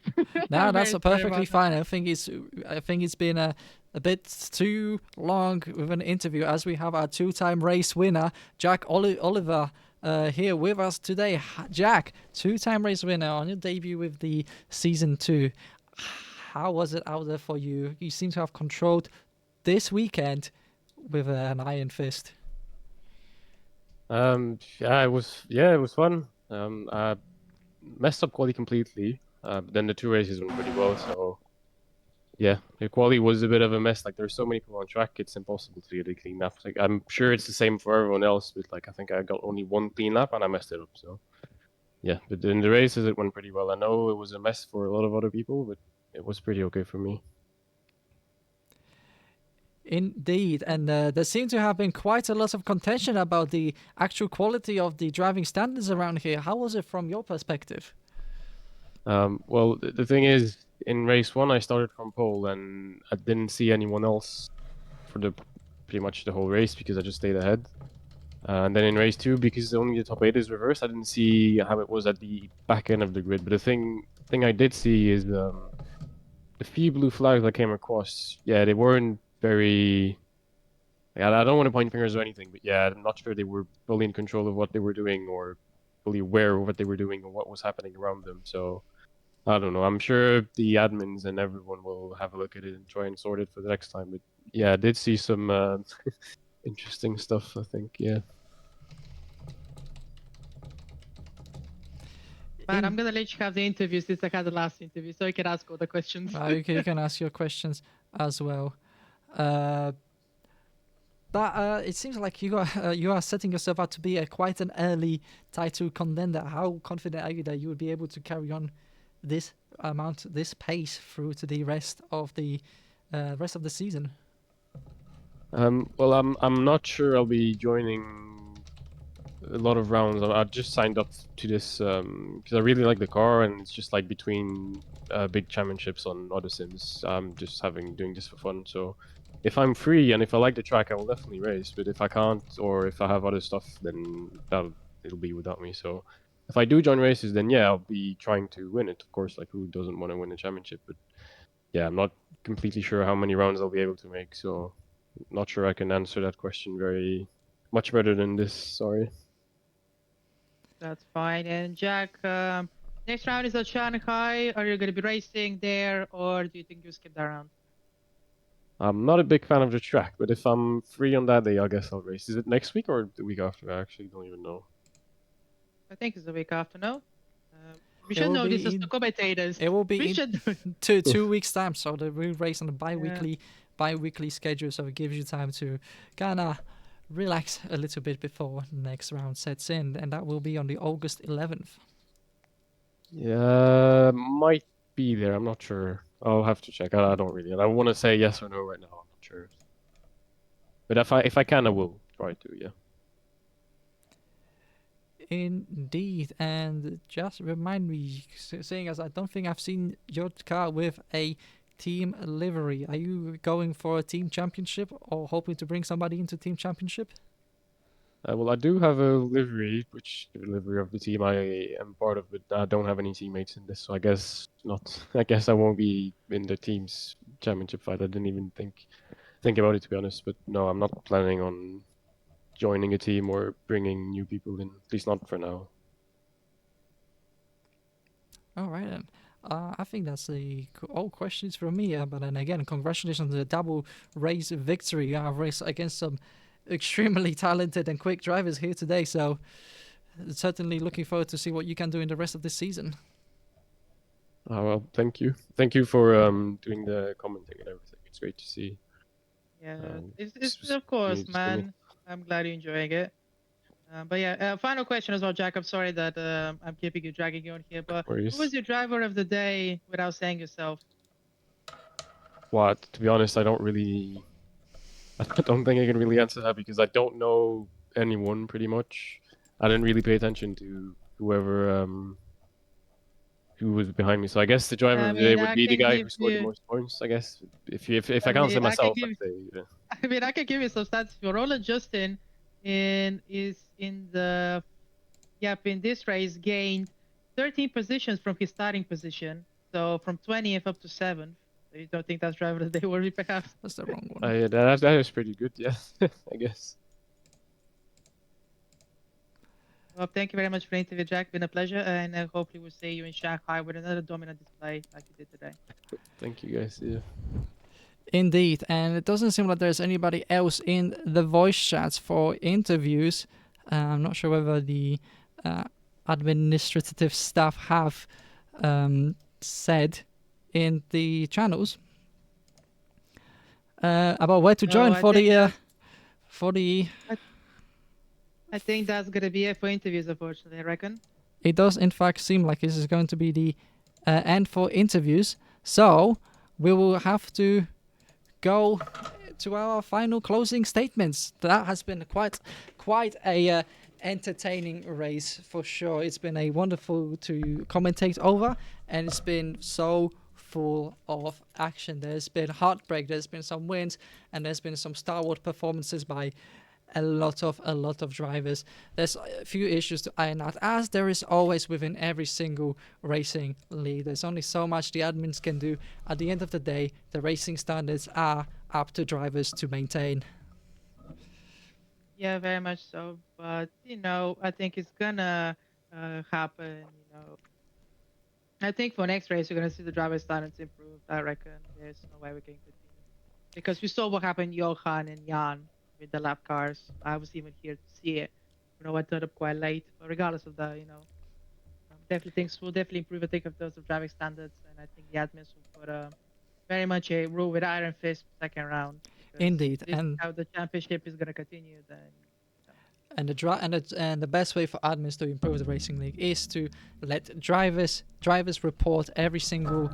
No, that's perfectly fine. I think it's been a bit too long with an interview, as we have our two-time race winner, Jack Oliver, here with us today. Jack, two-time race winner on your debut with the Season 2. How was it out there for you? You seem to have controlled this weekend with an iron fist. Yeah, it was fun. I messed up quality completely. But then the two races went pretty well, so yeah, the quality was a bit of a mess. Like, there's so many people on track, it's impossible to get it clean up. Like, I'm sure it's the same for everyone else, but like, I think I got only one clean lap and I messed it up. So yeah, but in the races it went pretty well. I know it was a mess for a lot of other people, but it was pretty okay for me. Indeed, and there seemed to have been quite a lot of contention about the actual quality of the driving standards around here. How was it from your perspective? Well, the thing is, in race 1 I started from pole and I didn't see anyone else for pretty much the whole race because I just stayed ahead. And then in race 2, because only the top 8 is reversed, I didn't see how it was at the back end of the grid. But the thing I did see is the few blue flags I came across. Yeah, they weren't very. Like, I don't want to point fingers or anything, but yeah, I'm not sure they were fully in control of what they were doing or fully aware of what they were doing or what was happening around them. So I don't know. I'm sure the admins and everyone will have a look at it and try and sort it for the next time. But yeah, I did see some interesting stuff, I think. Yeah. Man, I'm In- gonna let you have the interview since I had the last interview, so you can ask all the questions. you can ask your questions as well. Uh, but it seems like you are setting yourself up to be quite an early title contender. How confident are you that you will be able to carry on this pace through to the rest of the season? Well, I'm not sure I'll be joining a lot of rounds. I just signed up to this because I really like the car, and it's just like between big championships on other sims. I'm just doing this for fun. So if I'm free and if I like the track, I will definitely race. But if I can't, or if I have other stuff, then it'll be without me. So if I do join races, then yeah, I'll be trying to win it. Of course, like who doesn't want to win a championship? But yeah, I'm not completely sure how many rounds I'll be able to make. So not sure I can answer that question very much better than this. Sorry. That's fine. And Jack, next round is at Shanghai. Are you gonna be racing there, or do you think you skip that round? I'm not a big fan of the track, but if I'm free on that day, I guess I'll race. Is it next week or the week after? I actually don't even know. I think it's the week after, no? We It should will know be this as the in- commentators. It will be We in should know. 2 weeks time, so the we race on a bi-weekly schedule, so it gives you time to kind of relax a little bit before the next round sets in, and that will be on the August 11th. Yeah, might be there. I'm not sure. I'll have to check. I don't really. I want to say yes or no right now. I'm not sure. But if I can, I will try to. Yeah. Indeed, and just remind me, saying as I don't think I've seen your car with a team livery. Are you going for a team championship or hoping to bring somebody into team championship? Well, I do have a livery, which the livery of the team I am part of, but I don't have any teammates in this, so I guess not. I guess I won't be in the team's championship fight. I didn't even think about it, to be honest. But no, I'm not planning on joining a team or bringing new people in. At least not for now. All right, then. I think that's all questions from me. But then again, congratulations on the double race victory. You have raced against some extremely talented and quick drivers here today. So certainly looking forward to see what you can do in the rest of this season. Well, thank you. Thank you for doing the commenting and everything. It's great to see. Yeah, it's s- of course, community singing. man. I'm glad you're enjoying it. But yeah, final question as well, Jack. I'm sorry that I'm keeping you dragging you on here, but who was Worries. your driver of the day without saying yourself? What? To be honest, I don't really. I don't think I can really answer that because I don't know anyone pretty much. I didn't really pay attention to whoever who was behind me. So I guess the driver I of the day mean, would I be the can guy give who scored the you. most points. I guess if I I can't say mean, I can myself, give. I'd say yeah. I mean, I can give you some stats. Your roller Justin is in the in this race gained 13 positions from his starting position. So from 20th up to 7th. So you don't think that's driver of the day worthy, perhaps? That's the wrong one. That is pretty good. Yeah, I guess. Well, thank you very much for the interview, Jack. Been a pleasure, and hopefully we'll see you in Shanghai with another dominant display like you did today. Thank you guys. Yeah. Indeed, and it doesn't seem like there's anybody else in the voice chats for interviews. I'm not sure whether the administrative staff have said in the channels about where to join I for the. I think that's gonna be it for interviews, unfortunately. I reckon. It does in fact seem like this is going to be the end for interviews. So we will have to go to our final closing statements. That has been quite a entertaining race for sure. It's been a wonderful to commentate over, and it's been so full of action. There's been heartbreak, there's been some wins, and there's been some Star Wars performances by a lot of drivers. There's a few issues to iron out, as there is always within every single racing league. There's only so much the admins can do. At the end of the day, the racing standards are up to drivers to maintain. Yeah, very much so. But I think it's gonna happen. I think for next race, you're going to see the drivers starting to improve. I reckon there's no way we can continue. Because we saw what happened Johan and Jan with the lap cars. I was even here to see it. I turned up quite late. But regardless of that, definitely things will definitely improve. I think of those of driving standards. And I think the admins will put very much a rule with Iron Fist second round. Because Indeed, if this is and how the championship is going to continue, then and the best way for admins to improve the racing league is to let drivers report every single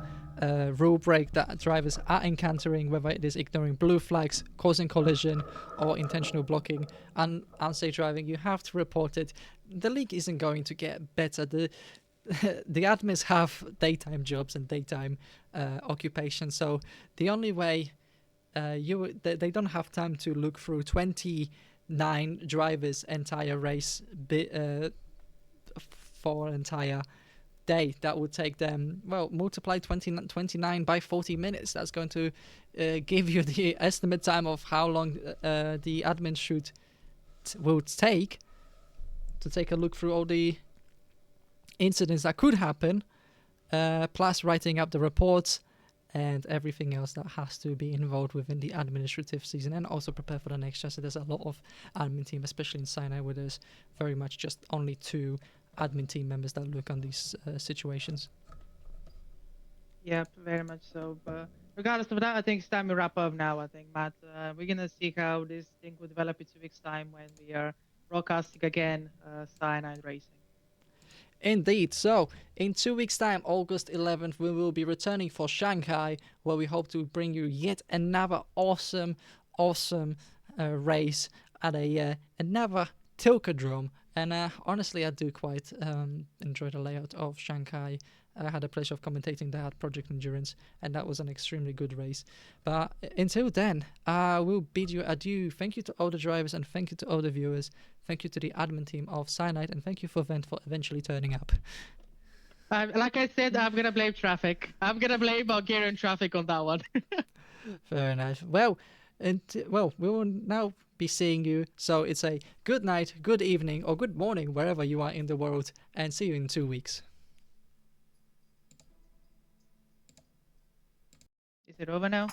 rule break that drivers are encountering, whether it is ignoring blue flags, causing collision, or intentional blocking and unsafe driving. You have to report it. The league isn't going to get better. The admins have daytime jobs and daytime occupations, so the only way they don't have time to look through 29 drivers' entire race for an entire day. That would take them, well, multiply 29 by 40 minutes. That's going to give you the estimate time of how long the admin will take to take a look through all the incidents that could happen, plus writing up the reports and everything else that has to be involved within the administrative season, and also prepare for the next year. So there's a lot of admin team, especially in Sinai, where there's very much just only 2 admin team members that look on these situations. yeah, very much so. But regardless of that, I think it's time we wrap up now. I think, Matt, we're gonna see how this thing will develop in 2 weeks' time when we are broadcasting again Cyanide Racing. Indeed. So, in 2 weeks' time, August 11th, we will be returning for Shanghai, where we hope to bring you yet another awesome race at another Tilkadrome. And honestly, I do quite enjoy the layout of Shanghai. I had the pleasure of commentating that at Project Endurance, and that was an extremely good race. But until then, I will bid you adieu. Thank you to all the drivers, and thank you to all the viewers. Thank you to the admin team of Cyanide, and thank you for Vent for eventually turning up. Like I said, I'm gonna blame traffic. I'm gonna blame Bulgarian traffic on that one. Very nice. Well, we will now be seeing you. So it's a good night, good evening, or good morning, wherever you are in the world, and see you in 2 weeks. Is it over now?